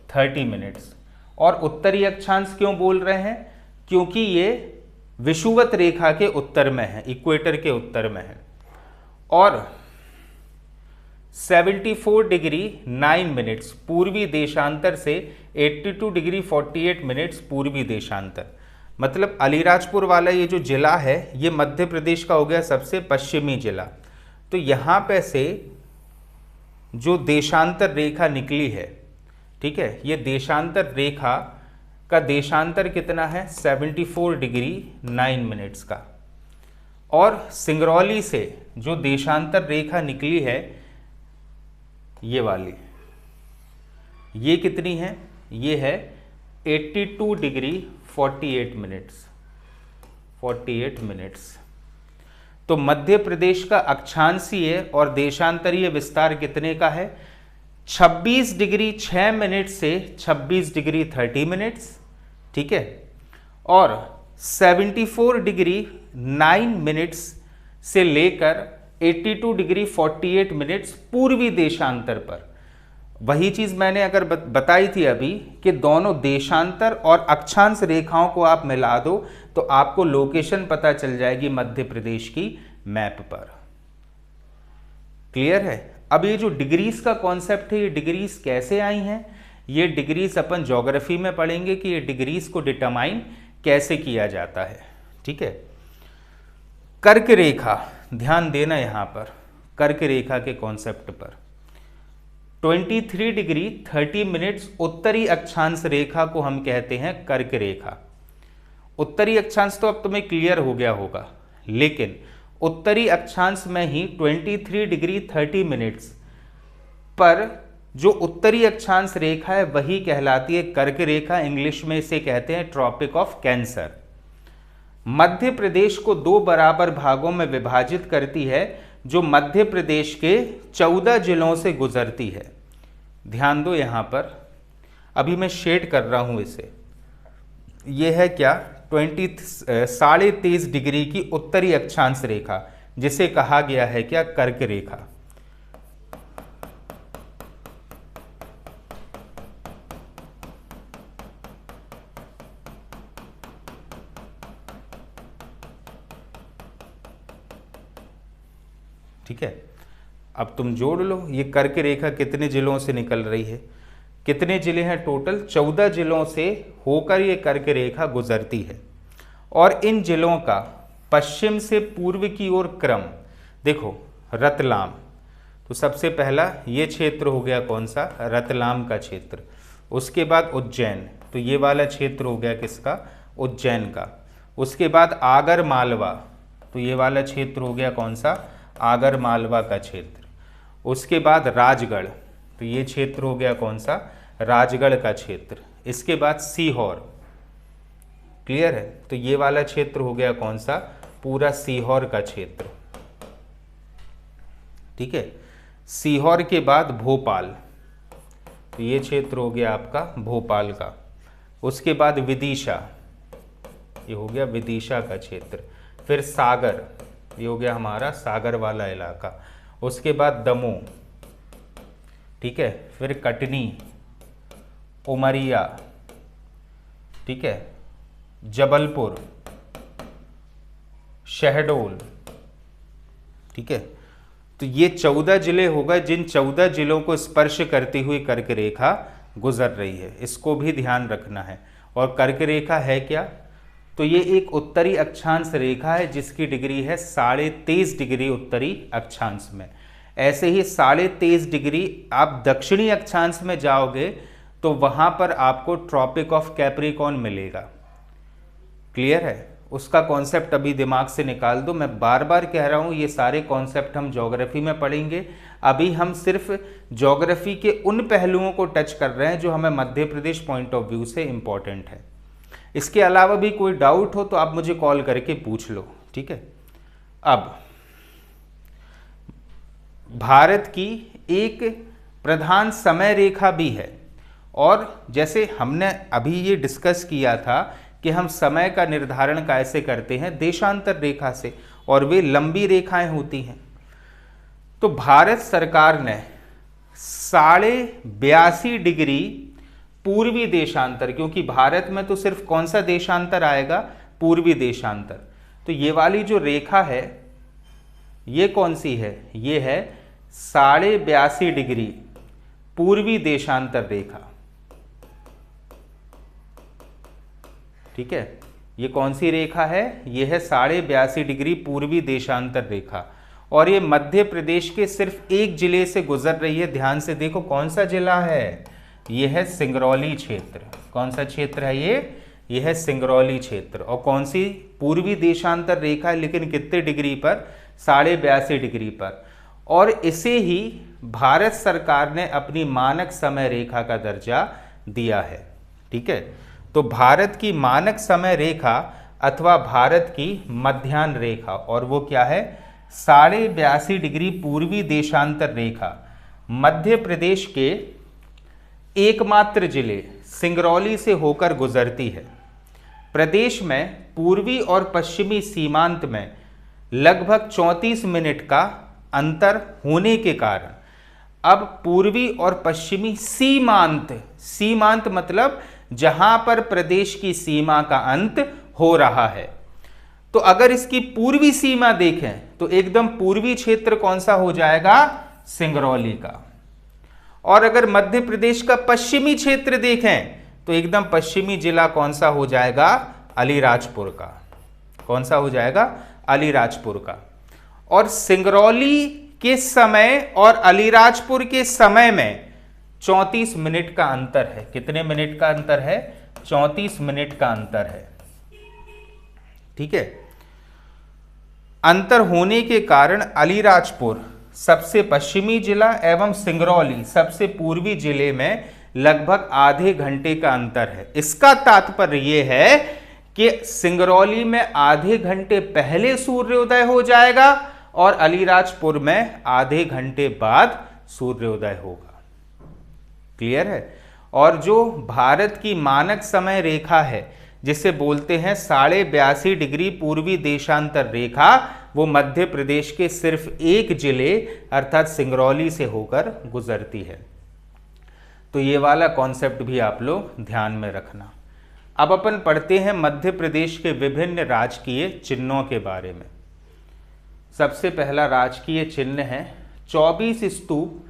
30 मिनट्स। और उत्तरी अक्षांश क्यों बोल रहे हैं? क्योंकि ये विषुवत रेखा के उत्तर में है, इक्वेटर के उत्तर में है। और 74 डिग्री 9 मिनट्स पूर्वी देशांतर से 82 डिग्री 48 मिनट्स पूर्वी देशांतर। मतलब अलीराजपुर वाला ये जो जिला है ये मध्य प्रदेश का हो गया सबसे पश्चिमी जिला। तो यहाँ पे से जो देशांतर रेखा निकली है, ठीक है, ये देशांतर रेखा का देशांतर कितना है? 74 डिग्री 9 मिनट्स का। और सिंगरौली से जो देशांतर रेखा निकली है ये वाली, ये कितनी है? ये है 82 डिग्री 48 मिनट्स, 48 मिनट्स। तो मध्य प्रदेश का अक्षांशीय और देशांतरीय विस्तार कितने का है? 26 डिग्री 6 मिनट से 26 डिग्री 30 मिनट्स, ठीक है, और 74 डिग्री 9 मिनट्स से लेकर 82 डिग्री 48 मिनट्स पूर्वी देशांतर पर। वही चीज मैंने अगर बताई थी अभी कि दोनों देशांतर और अक्षांश रेखाओं को आप मिला दो तो आपको लोकेशन पता चल जाएगी मध्य प्रदेश की मैप पर। क्लियर है? अब ये जो डिग्रीज का कॉन्सेप्ट है, ये डिग्रीज कैसे आई हैं, ये डिग्रीज अपन ज्योग्राफी में पढ़ेंगे कि ये डिग्रीज को डिटरमाइन कैसे किया जाता है। ठीक है, कर्क रेखा, ध्यान देना यहां पर कर्क रेखा के कॉन्सेप्ट पर। 23 डिग्री 30 मिनट्स उत्तरी अक्षांश रेखा को हम कहते हैं कर्क रेखा। उत्तरी अक्षांश तो अब तुम्हें क्लियर हो गया होगा, लेकिन उत्तरी अक्षांश में ही 23 डिग्री 30 मिनट्स पर जो उत्तरी अक्षांश रेखा है वही कहलाती है कर्क रेखा। इंग्लिश में इसे कहते हैं tropic of cancer. Madhya Pradesh को 2 बराबर भागों में विभाजित करती है, जो मध्य प्रदेश के 14 जिलों से गुजरती है। ध्यान दो यहां पर, अभी मैं शेड कर रहा हूं इसे। यह है क्या? 23.5 डिग्री की उत्तरी अक्षांश रेखा, जिसे कहा गया है क्या? कर्क रेखा। ठीक है, अब तुम जोड़ लो ये कर्क रेखा कितने जिलों से निकल रही है। कितने जिले हैं टोटल? 14 जिलों से होकर ये कर्क रेखा गुजरती है। और इन जिलों का पश्चिम से पूर्व की ओर क्रम देखो। रतलाम, तो सबसे पहला ये क्षेत्र हो गया कौन सा? रतलाम का क्षेत्र। उसके बाद उज्जैन, तो ये वाला क्षेत्र हो गया किसका? उज्जैन का। उसके बाद आगर मालवा, तो ये वाला क्षेत्र हो गया कौन सा? आगर मालवा का क्षेत्र। उसके बाद राजगढ़, तो ये क्षेत्र हो गया कौन सा? राजगढ़ का क्षेत्र। इसके बाद सीहोर, क्लियर है? तो ये वाला क्षेत्र हो गया कौन सा? पूरा सीहोर का क्षेत्र। ठीक है, सीहोर के बाद भोपाल, तो ये क्षेत्र हो गया आपका भोपाल का। उसके बाद विदिशा, ये हो गया विदिशा का क्षेत्र। फिर सागर, ये हो गया हमारा सागर वाला इलाका। उसके बाद दमोह, ठीक है। फिर कटनी, उमरिया, ठीक है, जबलपुर, शहडोल, ठीक है। तो ये 14 जिले हो गए जिन 14 जिलों को स्पर्श करती हुई कर्क रेखा गुजर रही है। इसको भी ध्यान रखना है। और कर्क रेखा है क्या? तो ये एक उत्तरी अक्षांश रेखा है जिसकी डिग्री है 23.5 डिग्री उत्तरी अक्षांश में। ऐसे ही 23.5 डिग्री आप दक्षिणी अक्षांश में जाओगे तो वहां पर आपको ट्रॉपिक ऑफ कैप्रिकॉर्न मिलेगा। क्लियर है? उसका कॉन्सेप्ट अभी दिमाग से निकाल दो। मैं बार बार कह रहा हूं ये सारे कॉन्सेप्ट हम ज्योग्राफी में पढ़ेंगे। अभी हम सिर्फ ज्योग्राफी के उन पहलुओं को टच कर रहे हैं जो हमें Madhya Pradesh point of view से इंपॉर्टेंट है। इसके अलावा भी कोई डाउट हो तो आप मुझे कॉल करके पूछ लो, ठीक है। अब भारत की एक प्रधान समय रेखा भी है, और जैसे हमने अभी ये डिस्कस किया था कि हम समय का निर्धारण कैसे करते हैं, देशांतर रेखा से, और वे लंबी रेखाएं होती हैं। तो भारत सरकार ने 82.5 डिग्री पूर्वी देशांतर, क्योंकि भारत में तो सिर्फ कौन सा देशांतर आएगा? पूर्वी देशांतर। तो ये वाली जो रेखा है ये कौन सी है? ये है 82.5 डिग्री पूर्वी देशांतर रेखा, ठीक है। ये कौन सी रेखा है? ये है 82.5 डिग्री पूर्वी देशांतर रेखा, और ये मध्य प्रदेश के सिर्फ एक जिले से गुजर रही है। ध्यान से देखो कौन सा जिला है? ये है सिंगरौली क्षेत्र। कौन सा क्षेत्र है ये? ये है सिंगरौली क्षेत्र। और कौन सी? पूर्वी देशांतर रेखा है, लेकिन कितने डिग्री पर? 82.5 डिग्री पर। और इसे ही भारत सरकार ने अपनी मानक समय रेखा का दर्जा दिया है, ठीक है। तो भारत की मानक समय रेखा अथवा भारत की मध्याह्न रेखा, और वो क्या है? 82.5 डिग्री पूर्वी देशांतर रेखा मध्य प्रदेश के एकमात्र जिले सिंगरौली से होकर गुजरती है। प्रदेश में पूर्वी और पश्चिमी सीमांत में लगभग 34 मिनट का अंतर होने के कारण अब पूर्वी और पश्चिमी सीमांत, सीमांत मतलब जहां पर प्रदेश की सीमा का अंत हो रहा है, तो अगर इसकी पूर्वी सीमा देखें तो एकदम पूर्वी क्षेत्र कौन सा हो जाएगा, सिंगरौली का। और अगर मध्य प्रदेश का पश्चिमी क्षेत्र देखें तो एकदम पश्चिमी जिला कौन सा हो जाएगा, अलीराजपुर का। कौन सा हो जाएगा, अलीराजपुर का। और सिंगरौली के समय और अलीराजपुर के समय में 34 मिनट का अंतर है। कितने मिनट का अंतर है, 34 मिनट का अंतर है। ठीक है। अंतर होने के कारण अलीराजपुर सबसे पश्चिमी जिला एवं सिंगरौली सबसे पूर्वी जिले में लगभग आधे घंटे का अंतर है। इसका तात्पर्य यह है कि सिंगरौली में आधे घंटे पहले सूर्योदय हो जाएगा और अलीराजपुर में आधे घंटे बाद सूर्योदय होगा। क्लियर है। और जो भारत की मानक समय रेखा है जिसे बोलते हैं 82.5 डिग्री पूर्वी देशांतर रेखा, वो मध्य प्रदेश के सिर्फ एक जिले अर्थात सिंगरौली से होकर गुजरती है। तो ये वाला कॉन्सेप्ट भी आप लोग ध्यान में रखना। अब अपन पढ़ते हैं मध्य प्रदेश के विभिन्न राजकीय चिन्हों के बारे में। सबसे पहला राजकीय चिन्ह है 24 स्तूप,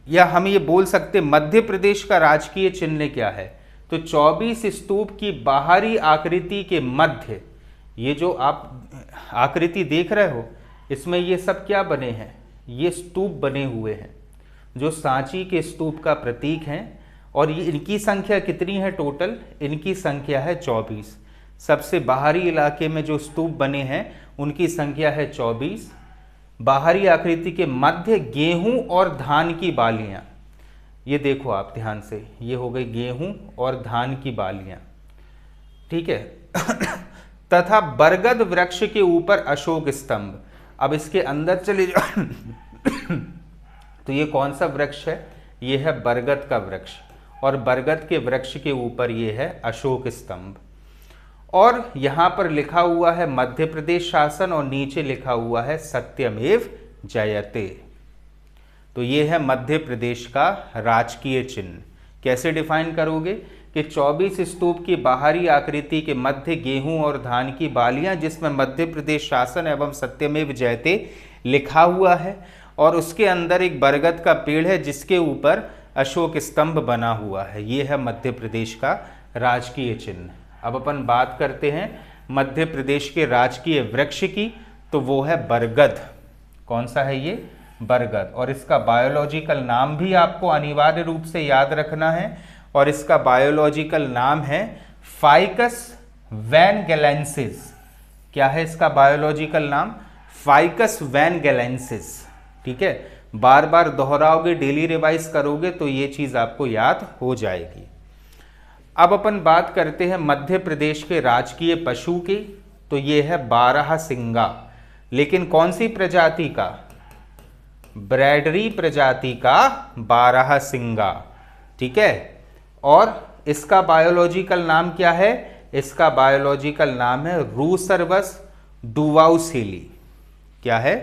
या हम ये बोल सकते मध्य प्रदेश का राजकीय चिन्ह क्या है, तो 24 स्तूप की बाहरी आकृति के मध्य, ये जो आप आकृति देख रहे हो इसमें ये सब क्या बने हैं, ये स्तूप बने हुए हैं जो सांची के स्तूप का प्रतीक हैं। और ये इनकी संख्या कितनी है टोटल, इनकी संख्या है 24। सबसे बाहरी इलाके में जो स्तूप बने हैं उनकी संख्या है 24। बाहरी आकृति के मध्य गेहूं और धान की बालियां, ये देखो आप ध्यान से, ये हो गई गेहूं और धान की बालियां। ठीक है। तथा बरगद वृक्ष के ऊपर अशोक स्तंभ। अब इसके अंदर चले जाओ तो ये कौन सा वृक्ष है, ये है बरगद का वृक्ष, और बरगद के वृक्ष के ऊपर ये है अशोक स्तंभ। और यहां पर लिखा हुआ है मध्य प्रदेश शासन और नीचे लिखा हुआ है सत्यमेव जयते। तो ये है मध्य प्रदेश का राजकीय चिन्ह। कैसे डिफाइन करोगे कि 24 स्तूप की बाहरी आकृति के मध्य गेहूं और धान की बालियां जिसमें मध्य प्रदेश शासन एवं सत्यमेव जयते लिखा हुआ है, और उसके अंदर एक बरगद का पेड़ है जिसके ऊपर अशोक स्तंभ बना हुआ है। ये है मध्य प्रदेश का राजकीय चिन्ह। अब अपन बात करते हैं मध्य प्रदेश के राजकीय वृक्ष की, तो वो है बरगद। कौन सा है ये, बरगद। और इसका बायोलॉजिकल नाम भी आपको अनिवार्य रूप से याद रखना है, और इसका बायोलॉजिकल नाम है फाइकस वैनगेलेंसिस। क्या है इसका बायोलॉजिकल नाम, फाइकस वैनगेलेंसिस। ठीक है, बार बार दोहराओगे, डेली रिवाइज करोगे तो ये चीज आपको याद हो जाएगी। अब अपन बात करते हैं मध्य प्रदेश के राजकीय पशु की, तो ये है बारहसिंगा। लेकिन कौन सी प्रजाति का, ब्रैडरी प्रजाति का बारहसिंगा। ठीक है। और इसका बायोलॉजिकल नाम क्या है, इसका बायोलॉजिकल नाम है रूसर्वस डुवाउसिली। क्या है,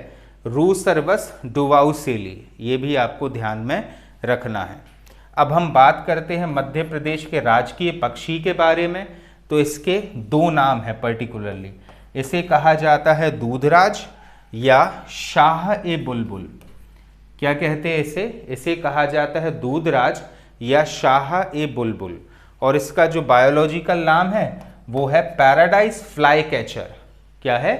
रूसर्वस डुवाउसिली। ये भी आपको ध्यान में रखना है। अब हम बात करते हैं मध्य प्रदेश के राजकीय पक्षी के बारे में, तो इसके दो नाम है पर्टिकुलरली। इसे कहा जाता है दूधराज या शाह ए बुलबुल। क्या कहते हैं इसे, इसे कहा जाता है दूधराज या शाह ए बुलबुल। और इसका जो बायोलॉजिकल नाम है वो है पैराडाइज फ्लाई कैचर। क्या है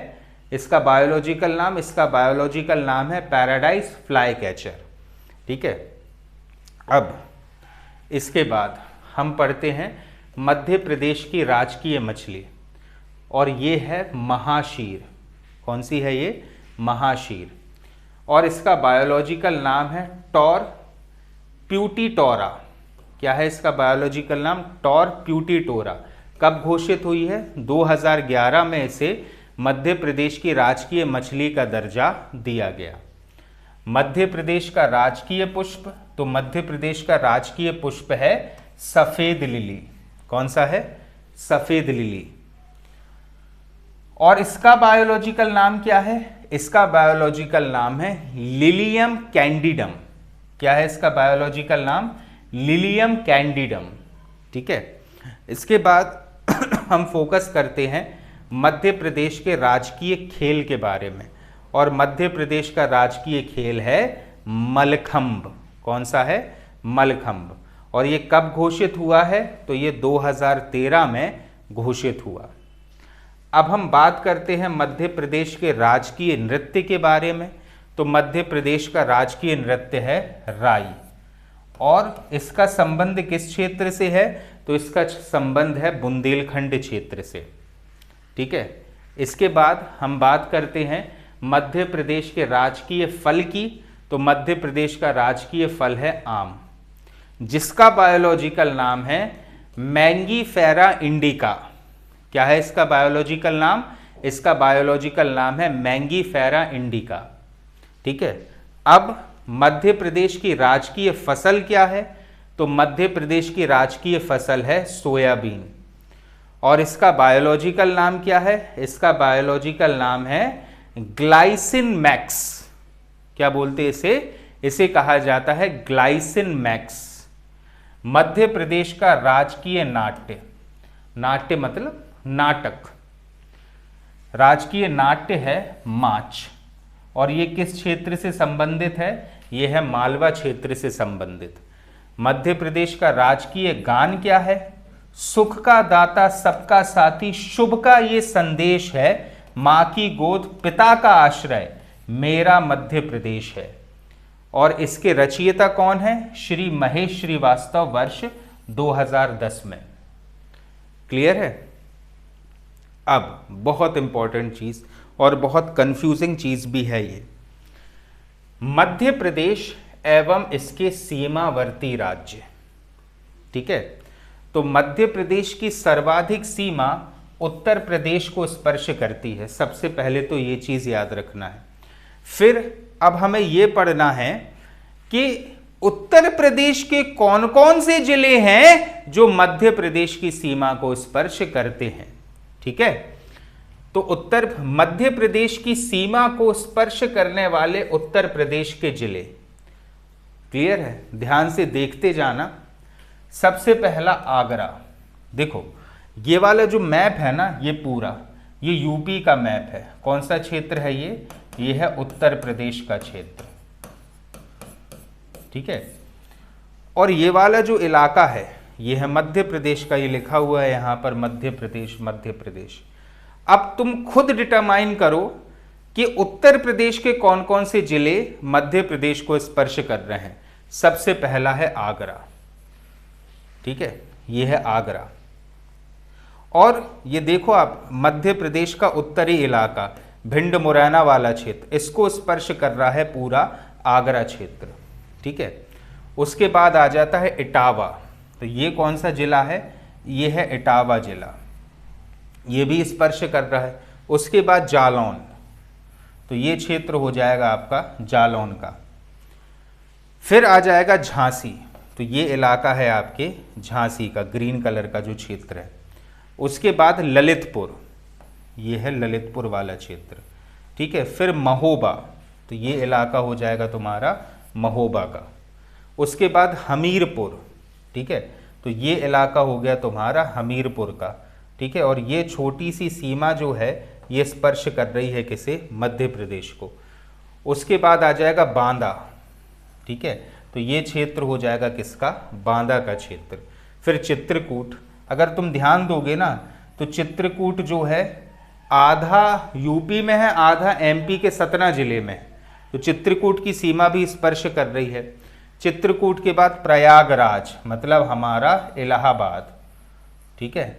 इसका बायोलॉजिकल नाम, इसका बायोलॉजिकल नाम है पैराडाइज फ्लाई कैचर। ठीक है। अब इसके बाद हम पढ़ते हैं मध्य प्रदेश की राजकीय मछली, और ये है महाशीर। कौन सी है ये, महाशीर। और इसका बायोलॉजिकल नाम है टॉर प्यूटीटोरा। क्या है इसका बायोलॉजिकल नाम, टॉर प्यूटीटोरा। कब घोषित हुई है, 2011 में इसे मध्य प्रदेश की राजकीय मछली का दर्जा दिया गया। मध्य प्रदेश का राजकीय पुष्प, तो मध्य प्रदेश का राजकीय पुष्प है सफेद लिली। कौन सा है, सफेद लिली। और इसका बायोलॉजिकल नाम क्या है? इसका बायोलॉजिकल नाम है लिलियम कैंडिडम। क्या है इसका बायोलॉजिकल नाम? लिलियम कैंडिडम। ठीक है, इसके बाद हम फोकस करते हैं मध्य प्रदेश के राजकीय खेल के बारे में, और मध्य प्रदेश का राजकीय खेल है मलखंब। कौन सा है? मलखंब। और ये कब घोषित हुआ है? तो ये 2013 में घोषित हुआ। अब हम बात करते हैं मध्य प्रदेश के राजकीय नृत्य के बारे में। तो मध्य प्रदेश का राजकीय नृत्य है राई, और इसका संबंध किस क्षेत्र से है? तो इसका संबंध है बुंदेलखंड क्षेत्र से। ठीक है, इसके बाद हम बात करते हैं मध्य प्रदेश के राजकीय फल की। तो मध्य प्रदेश का राजकीय फल है आम, जिसका बायोलॉजिकल नाम है मैंगीफेरा इंडिका। क्या है इसका बायोलॉजिकल नाम? इसका बायोलॉजिकल नाम है मैंगीफेरा इंडिका। ठीक है, अब मध्य प्रदेश की राजकीय फसल क्या है? तो मध्य प्रदेश की राजकीय फसल है सोयाबीन, और इसका बायोलॉजिकल नाम क्या है? इसका बायोलॉजिकल नाम है ग्लाइसिन मैक्स। क्या बोलते इसे? इसे कहा जाता है ग्लाइसिन मैक्स। मध्य प्रदेश का राजकीय नाट्य, नाट्य मतलब नाटक, राजकीय नाट्य है माच, और ये किस क्षेत्र से संबंधित है? ये है मालवा क्षेत्र से संबंधित। मध्य प्रदेश का राजकीय गान क्या है? सुख का दाता सबका साथी, शुभ का ये संदेश है, माँ की गोद पिता का आश्रय, मेरा मध्य प्रदेश है। और इसके रचयिता कौन है? श्री महेश श्रीवास्तव, वर्ष 2010 में। क्लियर है? अब बहुत इंपॉर्टेंट चीज और बहुत कंफ्यूजिंग चीज भी है ये, मध्य प्रदेश एवं इसके सीमावर्ती राज्य। ठीक है, तो मध्य प्रदेश की सर्वाधिक सीमा उत्तर प्रदेश को स्पर्श करती है। सबसे पहले तो ये चीज याद रखना है। फिर अब हमें यह पढ़ना है कि उत्तर प्रदेश के कौन कौन से जिले हैं जो मध्य प्रदेश की सीमा को स्पर्श करते हैं। ठीक है, तो मध्य प्रदेश की सीमा को स्पर्श करने वाले उत्तर प्रदेश के जिले, क्लियर है? ध्यान से देखते जाना। सबसे पहला आगरा। देखो ये वाला जो मैप है ना, ये पूरा ये यूपी का मैप है। कौन सा क्षेत्र है ये है उत्तर प्रदेश का क्षेत्र। ठीक है, और ये वाला जो इलाका है ये है मध्य प्रदेश का, ये लिखा हुआ है यहां पर मध्य प्रदेश, मध्य प्रदेश। अब तुम खुद डिटरमाइन करो कि उत्तर प्रदेश के कौन कौन से जिले मध्य प्रदेश को स्पर्श कर रहे हैं। सबसे पहला है आगरा। ठीक है, ये है आगरा। और ये देखो आप, मध्य प्रदेश का उत्तरी इलाका, भिंड मुरैना वाला क्षेत्र, इसको स्पर्श कर रहा है पूरा आगरा क्षेत्र। ठीक है, उसके बाद आ जाता है इटावा। तो ये कौन सा जिला है? ये है इटावा जिला, ये भी स्पर्श कर रहा है। उसके बाद जालौन, तो ये क्षेत्र हो जाएगा आपका जालौन का। फिर आ जाएगा झांसी, तो ये इलाका है आपके झांसी का, ग्रीन कलर का जो क्षेत्र है। उसके बाद ललितपुर, ये है ललितपुर वाला क्षेत्र। ठीक है, फिर महोबा, तो ये इलाका हो जाएगा तुम्हारा महोबा का। उसके बाद हमीरपुर, ठीक है, तो ये इलाका हो गया तुम्हारा हमीरपुर का। ठीक है, और ये छोटी सी सीमा जो है ये स्पर्श कर रही है किसे? मध्य प्रदेश को। उसके बाद आ जाएगा बांदा। ठीक है, तो ये क्षेत्र हो जाएगा किसका? बांदा का क्षेत्र। फिर चित्रकूट, अगर तुम ध्यान दोगे ना तो चित्रकूट जो है आधा यूपी में है, आधा एमपी के सतना जिले में है, तो चित्रकूट की सीमा भी स्पर्श कर रही है। चित्रकूट के बाद प्रयागराज, मतलब हमारा इलाहाबाद। ठीक है,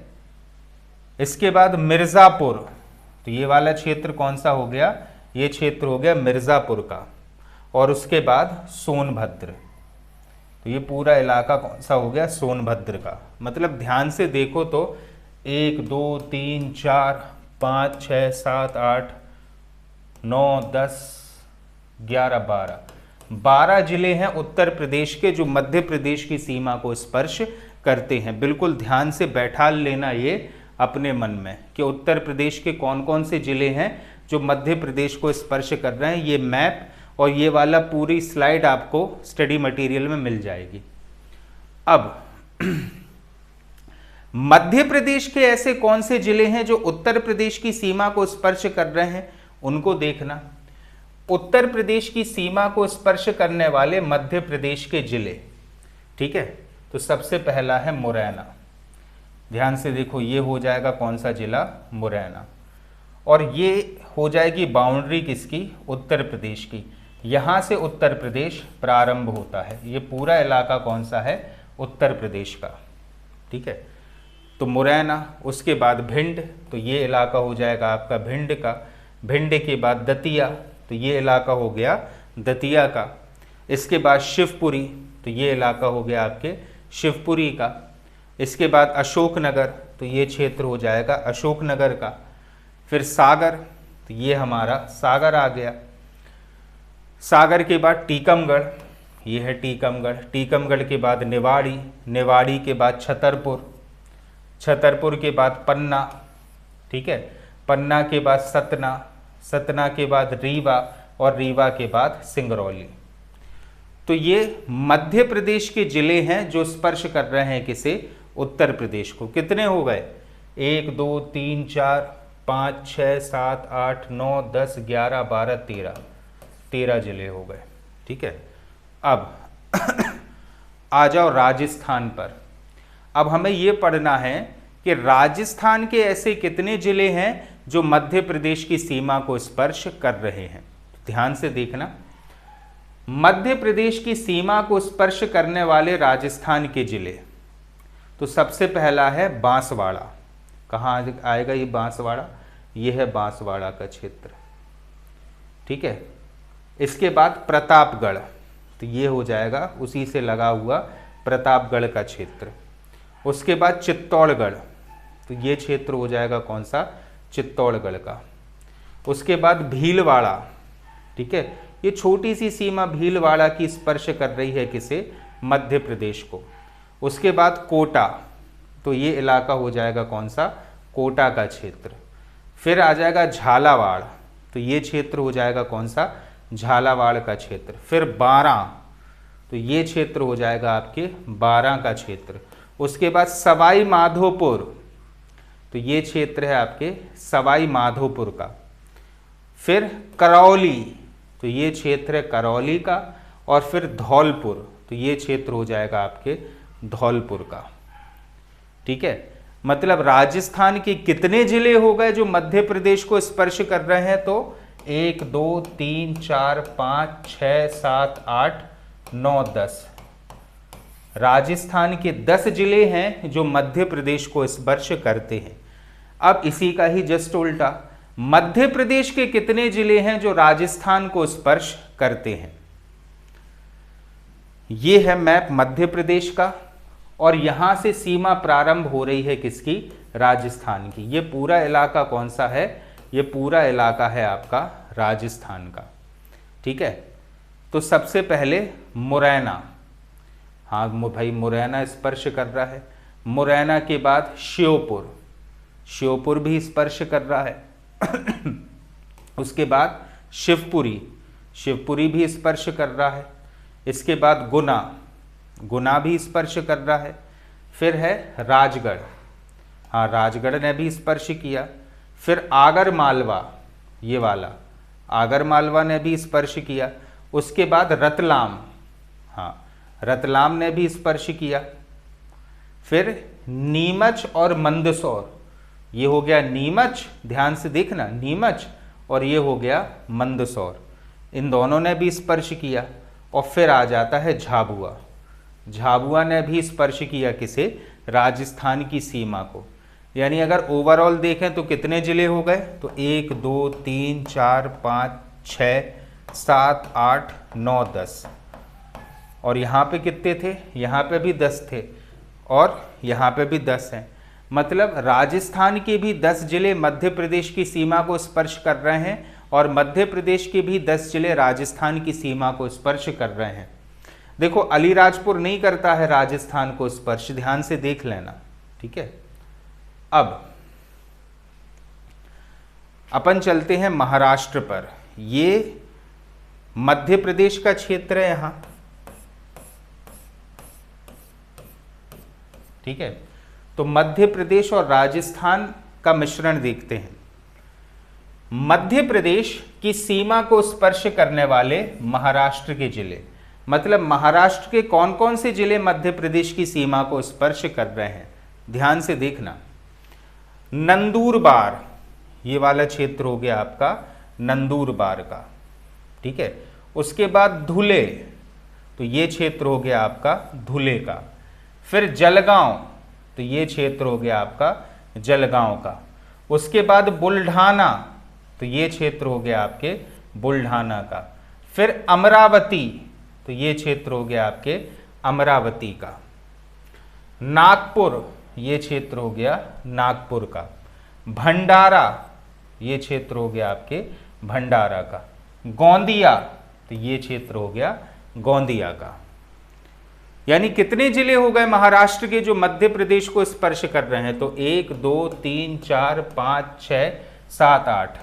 इसके बाद मिर्ज़ापुर, तो ये वाला क्षेत्र कौन सा हो गया? ये क्षेत्र हो गया मिर्ज़ापुर का। और उसके बाद सोनभद्र, तो ये पूरा इलाका कौन सा हो गया? सोनभद्र का। मतलब ध्यान से देखो तो 1 2 3 4 5 6 7 8 9 10 11 12 जिले हैं उत्तर प्रदेश के जो मध्य प्रदेश की सीमा को स्पर्श करते हैं। बिल्कुल ध्यान से बैठा लेना ये अपने मन में कि उत्तर प्रदेश के कौन कौन से ज़िले हैं जो मध्य प्रदेश को स्पर्श कर रहे हैं। ये मैप और ये वाला पूरी स्लाइड आपको स्टडी मटेरियल में मिल जाएगी। अब मध्य प्रदेश के ऐसे कौन से जिले हैं जो उत्तर प्रदेश की सीमा को स्पर्श कर रहे हैं, उनको देखना। उत्तर प्रदेश की सीमा को स्पर्श करने वाले मध्य प्रदेश के जिले, ठीक है। तो सबसे पहला है मुरैना। ध्यान से देखो, ये हो जाएगा कौन सा जिला, मुरैना। और ये हो जाएगी बाउंड्री किसकी, उत्तर प्रदेश की। यहाँ से उत्तर प्रदेश प्रारंभ होता है। ये पूरा इलाका कौन सा है, उत्तर प्रदेश का, ठीक है। तो मुरैना, उसके बाद भिंड, तो ये इलाका हो जाएगा आपका भिंड का। भिंड के बाद दतिया, तो ये इलाका हो गया दतिया का। इसके बाद शिवपुरी, तो ये इलाका हो गया आपके शिवपुरी का। इसके बाद अशोकनगर, तो ये क्षेत्र हो जाएगा अशोकनगर का। फिर सागर, तो ये हमारा सागर आ गया। सागर के बाद टीकमगढ़, ये है टीकमगढ़। टीकमगढ़ के बाद निवाड़ी, निवाड़ी के बाद छतरपुर, छतरपुर के बाद पन्ना, ठीक है। पन्ना के बाद सतना, सतना के बाद रीवा और रीवा के बाद सिंगरौली। तो ये मध्य प्रदेश के जिले हैं जो स्पर्श कर रहे हैं किसे, उत्तर प्रदेश को। कितने हो गए, 1 2 3 4 5 6 7 8 9 10 11 12 13 जिले हो गए, ठीक है। अब आ जाओ राजस्थान पर। अब हमें ये पढ़ना है कि राजस्थान के ऐसे कितने जिले हैं जो मध्य प्रदेश की सीमा को स्पर्श कर रहे हैं। ध्यान से देखना, मध्य प्रदेश की सीमा को स्पर्श करने वाले राजस्थान के जिले। तो सबसे पहला है बांसवाड़ा। कहाँ आएगा ये बांसवाड़ा, ये है बांसवाड़ा का क्षेत्र, ठीक है। इसके बाद प्रतापगढ़, तो ये हो जाएगा उसी से लगा हुआ प्रतापगढ़ का क्षेत्र। उसके बाद चित्तौड़गढ़, तो ये क्षेत्र हो जाएगा कौन सा, चित्तौड़गढ़ का। उसके बाद भीलवाड़ा, ठीक है। ये छोटी सी सीमा भीलवाड़ा की स्पर्श कर रही है किसे, मध्य प्रदेश को। उसके बाद कोटा, तो ये इलाका हो जाएगा कौन सा, कोटा का क्षेत्र। फिर आ जाएगा झालावाड़, तो ये क्षेत्र हो जाएगा कौन सा, झालावाड़ का क्षेत्र। फिर बारां, तो ये क्षेत्र हो जाएगा आपके बारां का क्षेत्र। उसके बाद सवाई माधोपुर, तो ये क्षेत्र है आपके सवाई माधोपुर का। फिर करौली, तो ये क्षेत्र है करौली का। और फिर धौलपुर, तो ये क्षेत्र हो जाएगा आपके धौलपुर का, ठीक है। मतलब राजस्थान के कितने जिले हो गए जो मध्य प्रदेश को स्पर्श कर रहे हैं, तो 1 2 3 4 5 6 7 8 9 10। राजस्थान के 10 जिले हैं जो मध्य प्रदेश को स्पर्श करते हैं। अब इसी का ही जस्ट उल्टा, मध्य प्रदेश के कितने जिले हैं जो राजस्थान को स्पर्श करते हैं। ये है मैप मध्य प्रदेश का और यहां से सीमा प्रारंभ हो रही है किसकी, राजस्थान की। ये पूरा इलाका कौन सा है, ये पूरा इलाका है आपका राजस्थान का, ठीक है। तो सबसे पहले मुरैना, हाँ भाई मुरैना स्पर्श कर रहा है। मुरैना के बाद श्योपुर, श्योपुर भी स्पर्श कर रहा है। उसके बाद शिवपुरी, शिवपुरी भी स्पर्श कर रहा है। इसके बाद गुना, गुना भी स्पर्श कर रहा है। फिर है राजगढ़, हाँ राजगढ़ ने भी स्पर्श किया। फिर आगर मालवा, ये वाला आगर मालवा ने भी स्पर्श किया। उसके बाद रतलाम, हाँ रतलाम ने भी स्पर्श किया। फिर नीमच और मंदसौर, ये हो गया नीमच, ध्यान से देखना नीमच, और ये हो गया मंदसौर, इन दोनों ने भी स्पर्श किया। और फिर आ जाता है झाबुआ, झाबुआ ने भी स्पर्श किया किसे, राजस्थान की सीमा को। यानी अगर ओवरऑल देखें तो कितने जिले हो गए, तो 1 2 3 4 5 6 7 8 9 10। और यहाँ पे कितने थे, यहाँ पे भी 10 थे और यहाँ पे भी 10 हैं। मतलब राजस्थान के भी 10 जिले मध्य प्रदेश की सीमा को स्पर्श कर रहे हैं और मध्य प्रदेश के भी 10 जिले राजस्थान की सीमा को स्पर्श कर रहे हैं। देखो अलीराजपुर नहीं करता है राजस्थान को स्पर्श, ध्यान से देख लेना, ठीक है। अब अपन चलते हैं महाराष्ट्र पर। ये मध्य प्रदेश का क्षेत्र है यहां, ठीक है। तो मध्य प्रदेश और राजस्थान का मिश्रण देखते हैं। मध्य प्रदेश की सीमा को स्पर्श करने वाले महाराष्ट्र के जिले, मतलब महाराष्ट्र के कौन कौन से जिले मध्य प्रदेश की सीमा को स्पर्श कर रहे हैं, ध्यान से देखना। नंदुरबार, ये वाला क्षेत्र हो गया आपका नंदुरबार का, ठीक है। उसके बाद धुले, तो ये क्षेत्र हो गया आपका धुले का। फिर जलगांव, तो ये क्षेत्र हो गया आपका जलगांव का। उसके बाद बुल्ढाना, तो ये क्षेत्र हो गया आपके बुल्ढाना का। फिर अमरावती, तो ये क्षेत्र हो गया आपके अमरावती का। नागपुर, ये क्षेत्र हो गया नागपुर का। भंडारा, ये क्षेत्र हो गया आपके भंडारा का। गोंदिया, तो ये क्षेत्र हो गया गोंदिया का। यानी कितने जिले हो गए महाराष्ट्र के जो मध्य प्रदेश को स्पर्श कर रहे हैं? तो 1 2 3 4 5 6 7 8,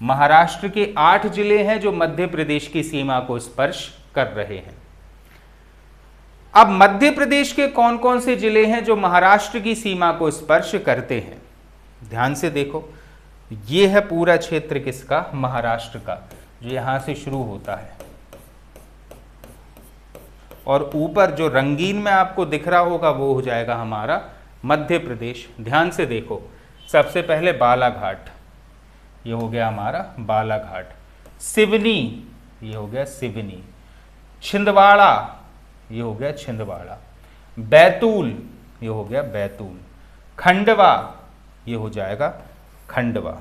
महाराष्ट्र के 8 जिले हैं जो मध्य प्रदेश की सीमा को स्पर्श कर रहे हैं। अब मध्य प्रदेश के कौन कौन से जिले हैं जो महाराष्ट्र की सीमा को स्पर्श करते हैं? ध्यान से देखो, ये है पूरा क्षेत्र किसका? महाराष्ट्र का, जो यहां से शुरू होता है। और ऊपर जो रंगीन में आपको दिख रहा होगा वो हो जाएगा हमारा मध्य प्रदेश। ध्यान से देखो, सबसे पहले बालाघाट, ये हो गया हमारा बालाघाट। सिवनी, ये हो गया सिवनी। छिंदवाड़ा, ये हो गया छिंदवाड़ा। बैतूल, ये हो गया बैतूल। खंडवा, ये हो जाएगा खंडवा।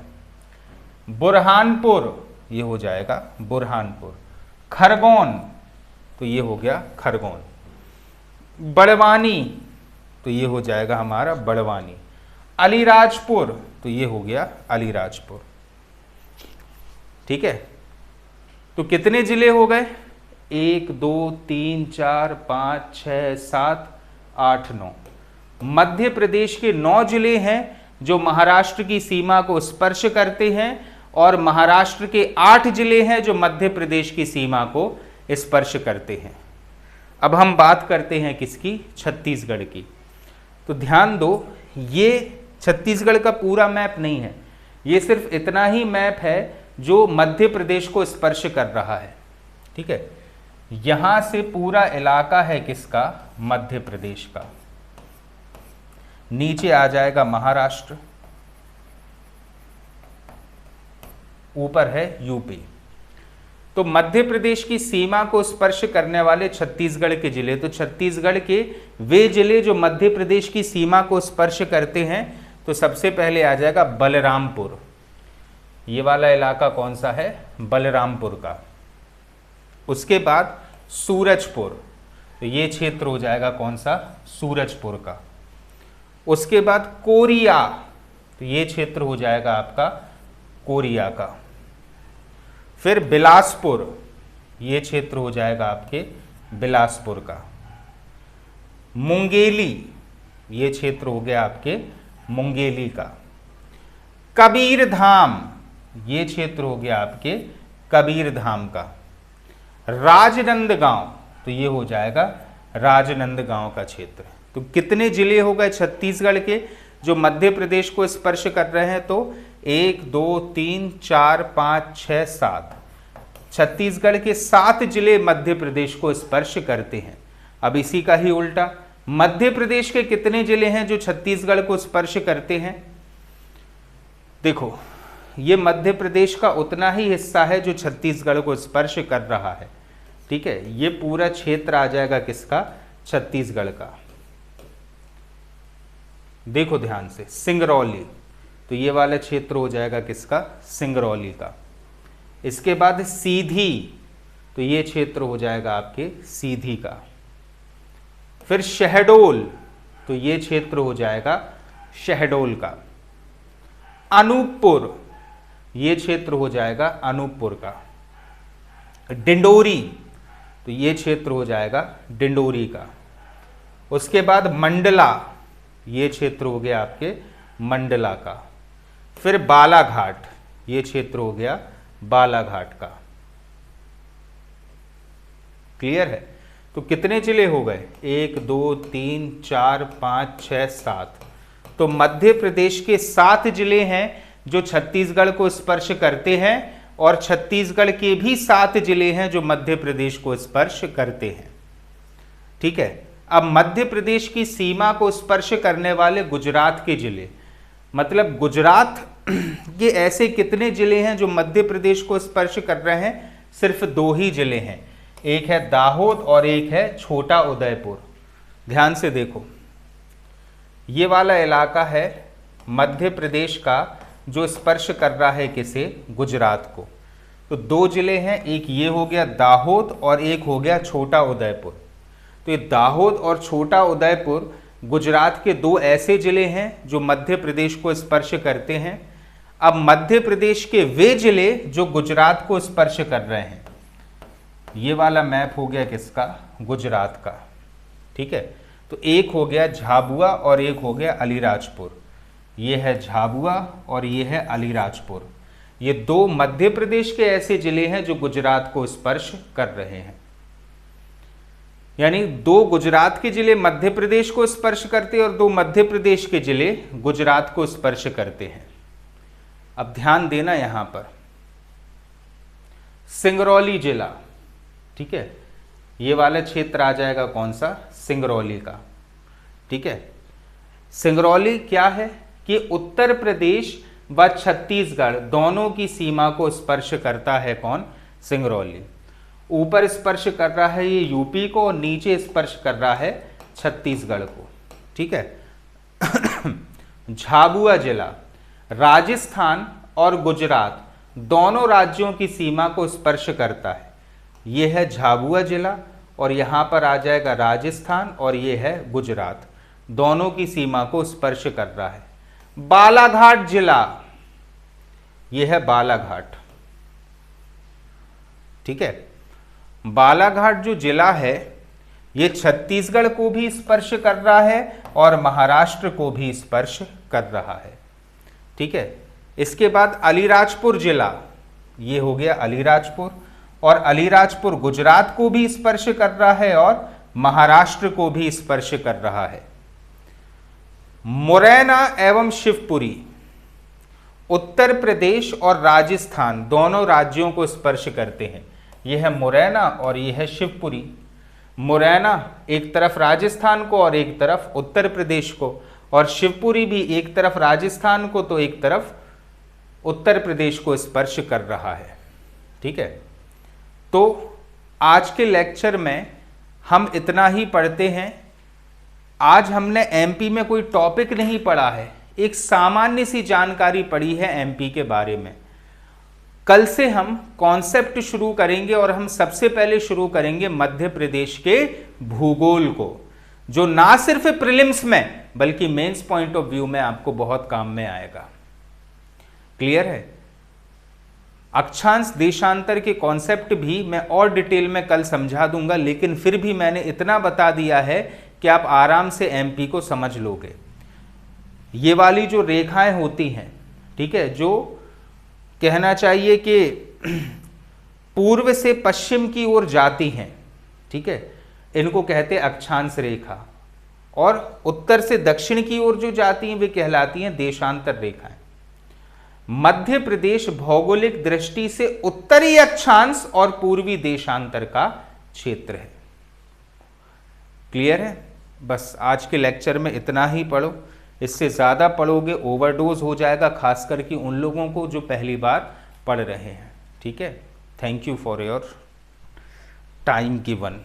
बुरहानपुर, ये हो जाएगा बुरहानपुर। खरगोन, तो ये हो गया खरगोन। बड़वानी, तो ये हो जाएगा हमारा बड़वानी। अलीराजपुर, तो ये हो गया अलीराजपुर, ठीक है। तो कितने जिले हो गए? 1 2 3 4 5 6 7 8 9। मध्य प्रदेश के 9 जिले हैं जो महाराष्ट्र की सीमा को स्पर्श करते हैं, और महाराष्ट्र के 8 जिले हैं जो मध्य प्रदेश की सीमा को स्पर्श करते हैं। अब हम बात करते हैं किसकी? छत्तीसगढ़ की। तो ध्यान दो, ये छत्तीसगढ़ का पूरा मैप नहीं है, ये सिर्फ इतना ही मैप है जो मध्य प्रदेश को स्पर्श कर रहा है, ठीक है। यहां से पूरा इलाका है किसका? मध्य प्रदेश का। नीचे आ जाएगा महाराष्ट्र, ऊपर है यूपी। तो मध्य प्रदेश की सीमा को स्पर्श करने वाले छत्तीसगढ़ के जिले, तो छत्तीसगढ़ के वे जिले जो मध्य प्रदेश की सीमा को स्पर्श करते हैं, तो सबसे पहले आ जाएगा बलरामपुर। ये वाला इलाका कौन सा है? बलरामपुर का। उसके बाद सूरजपुर, तो ये क्षेत्र हो जाएगा कौन सा? सूरजपुर का। उसके बाद कोरिया, तो ये क्षेत्र हो जाएगा आपका कोरिया का। फिर बिलासपुर, ये क्षेत्र हो जाएगा आपके बिलासपुर का। मुंगेली, ये क्षेत्र हो गया आपके मुंगेली का। कबीरधाम, ये क्षेत्र हो गया आपके कबीरधाम का। राजनांदगांव, तो ये हो जाएगा राजनांदगांव का क्षेत्र। तो कितने जिले हो गए छत्तीसगढ़ के जो मध्य प्रदेश को स्पर्श कर रहे हैं? तो 1 2 3 4 5 6 7, छत्तीसगढ़ के 7 जिले मध्य प्रदेश को स्पर्श करते हैं। अब इसी का ही उल्टा, मध्य प्रदेश के कितने जिले हैं जो छत्तीसगढ़ को स्पर्श करते हैं? देखो, ये मध्य प्रदेश का उतना ही हिस्सा है जो छत्तीसगढ़ को स्पर्श कर रहा है, ठीक है। ये पूरा क्षेत्र आ जाएगा किसका? छत्तीसगढ़ का। देखो ध्यान से, सिंगरौली, तो ये वाला क्षेत्र हो जाएगा किसका? सिंगरौली का। इसके बाद सीधी, तो ये क्षेत्र हो जाएगा आपके सीधी का। फिर शहडोल, तो ये क्षेत्र हो जाएगा शहडोल का। अनूपपुर, ये क्षेत्र हो जाएगा अनूपपुर का। डिंडोरी, तो ये क्षेत्र हो जाएगा डिंडोरी का। उसके बाद मंडला, ये क्षेत्र हो गया आपके मंडला का। फिर बालाघाट, ये क्षेत्र हो गया बालाघाट का। क्लियर है? तो कितने जिले हो गए? 1 2 3 4 5 6 7। तो मध्य प्रदेश के 7 जिले हैं जो छत्तीसगढ़ को स्पर्श करते हैं और छत्तीसगढ़ के भी 7 जिले हैं जो मध्य प्रदेश को स्पर्श करते हैं। ठीक है। अब मध्य प्रदेश की सीमा को स्पर्श करने वाले गुजरात के जिले, मतलब गुजरात के ऐसे कितने जिले हैं जो मध्य प्रदेश को स्पर्श कर रहे हैं? सिर्फ 2 ही जिले हैं, एक है दाहोद और एक है छोटा उदयपुर। ध्यान से देखो, ये वाला इलाका है मध्य प्रदेश का जो स्पर्श कर रहा है किसे? गुजरात को। तो 2 जिले हैं, एक ये हो गया दाहोद और एक हो गया छोटा उदयपुर। तो ये दाहोद और छोटा उदयपुर गुजरात के 2 ऐसे जिले हैं जो मध्य प्रदेश को स्पर्श करते हैं। अब मध्य प्रदेश के वे जिले जो गुजरात को स्पर्श कर रहे हैं, ये वाला मैप हो गया किसका? गुजरात का। ठीक है। तो एक हो गया झाबुआ और एक हो गया अलीराजपुर। ये है झाबुआ और ये है अलीराजपुर। ये 2 मध्य प्रदेश के ऐसे जिले हैं जो गुजरात को स्पर्श कर रहे हैं। यानी 2 गुजरात के जिले मध्य प्रदेश को स्पर्श करते हैं और 2 मध्य प्रदेश के जिले गुजरात को स्पर्श करते हैं। अब ध्यान देना यहां पर, सिंगरौली जिला, ठीक है, ये वाला क्षेत्र आ जाएगा कौन सा? सिंगरौली का। ठीक है। सिंगरौली क्या है कि उत्तर प्रदेश व छत्तीसगढ़ दोनों की सीमा को स्पर्श करता है। कौन? सिंगरौली। ऊपर स्पर्श कर रहा है ये यूपी को और नीचे स्पर्श कर रहा है छत्तीसगढ़ को। ठीक है। झाबुआ जिला राजस्थान और गुजरात दोनों राज्यों की सीमा को स्पर्श करता है। ये है झाबुआ जिला और यहाँ पर आ जाएगा राजस्थान और ये है गुजरात, दोनों की सीमा को स्पर्श कर रहा है। बालाघाट जिला, ये है बालाघाट। ठीक है। बालाघाट जो जिला है ये छत्तीसगढ़ को भी स्पर्श कर रहा है और महाराष्ट्र को भी स्पर्श कर रहा है। ठीक है। इसके बाद अलीराजपुर जिला, ये हो गया अलीराजपुर, और अलीराजपुर गुजरात को भी स्पर्श कर रहा है और महाराष्ट्र को भी स्पर्श कर रहा है। मुरैना एवं शिवपुरी उत्तर प्रदेश और राजस्थान दोनों राज्यों को स्पर्श करते हैं। यह है मुरैना और यह है शिवपुरी। मुरैना एक तरफ राजस्थान को और एक तरफ उत्तर प्रदेश को, और शिवपुरी भी एक तरफ राजस्थान को तो एक तरफ उत्तर प्रदेश को स्पर्श कर रहा है। ठीक है। तो आज के लेक्चर में हम इतना ही पढ़ते हैं। आज हमने एमपी में कोई टॉपिक नहीं पढ़ा है, एक सामान्य सी जानकारी पढ़ी है एमपी के बारे में। कल से हम कॉन्सेप्ट शुरू करेंगे और हम सबसे पहले शुरू करेंगे मध्य प्रदेश के भूगोल को, जो ना सिर्फ प्रीलिम्स में बल्कि मेंस पॉइंट ऑफ व्यू में आपको बहुत काम में आएगा। क्लियर है? अक्षांश देशांतर के कॉन्सेप्ट भी मैं और डिटेल में कल समझा दूंगा, लेकिन फिर भी मैंने इतना बता दिया है कि आप आराम से एमपी को समझ लोगे। ये वाली जो रेखाएं होती हैं, ठीक है, जो कहना चाहिए कि पूर्व से पश्चिम की ओर जाती हैं, ठीक है, इनको कहते हैं अक्षांश रेखा, और उत्तर से दक्षिण की ओर जो जाती हैं वे कहलाती हैं देशांतर रेखाएं। मध्य प्रदेश भौगोलिक दृष्टि से उत्तरी अक्षांश और पूर्वी देशांतर का क्षेत्र है। क्लियर है? बस आज के लेक्चर में इतना ही पढ़ो, इससे ज़्यादा पढ़ोगे ओवरडोज हो जाएगा, खास करके उन लोगों को जो पहली बार पढ़ रहे हैं। ठीक है। Thank you for your time given.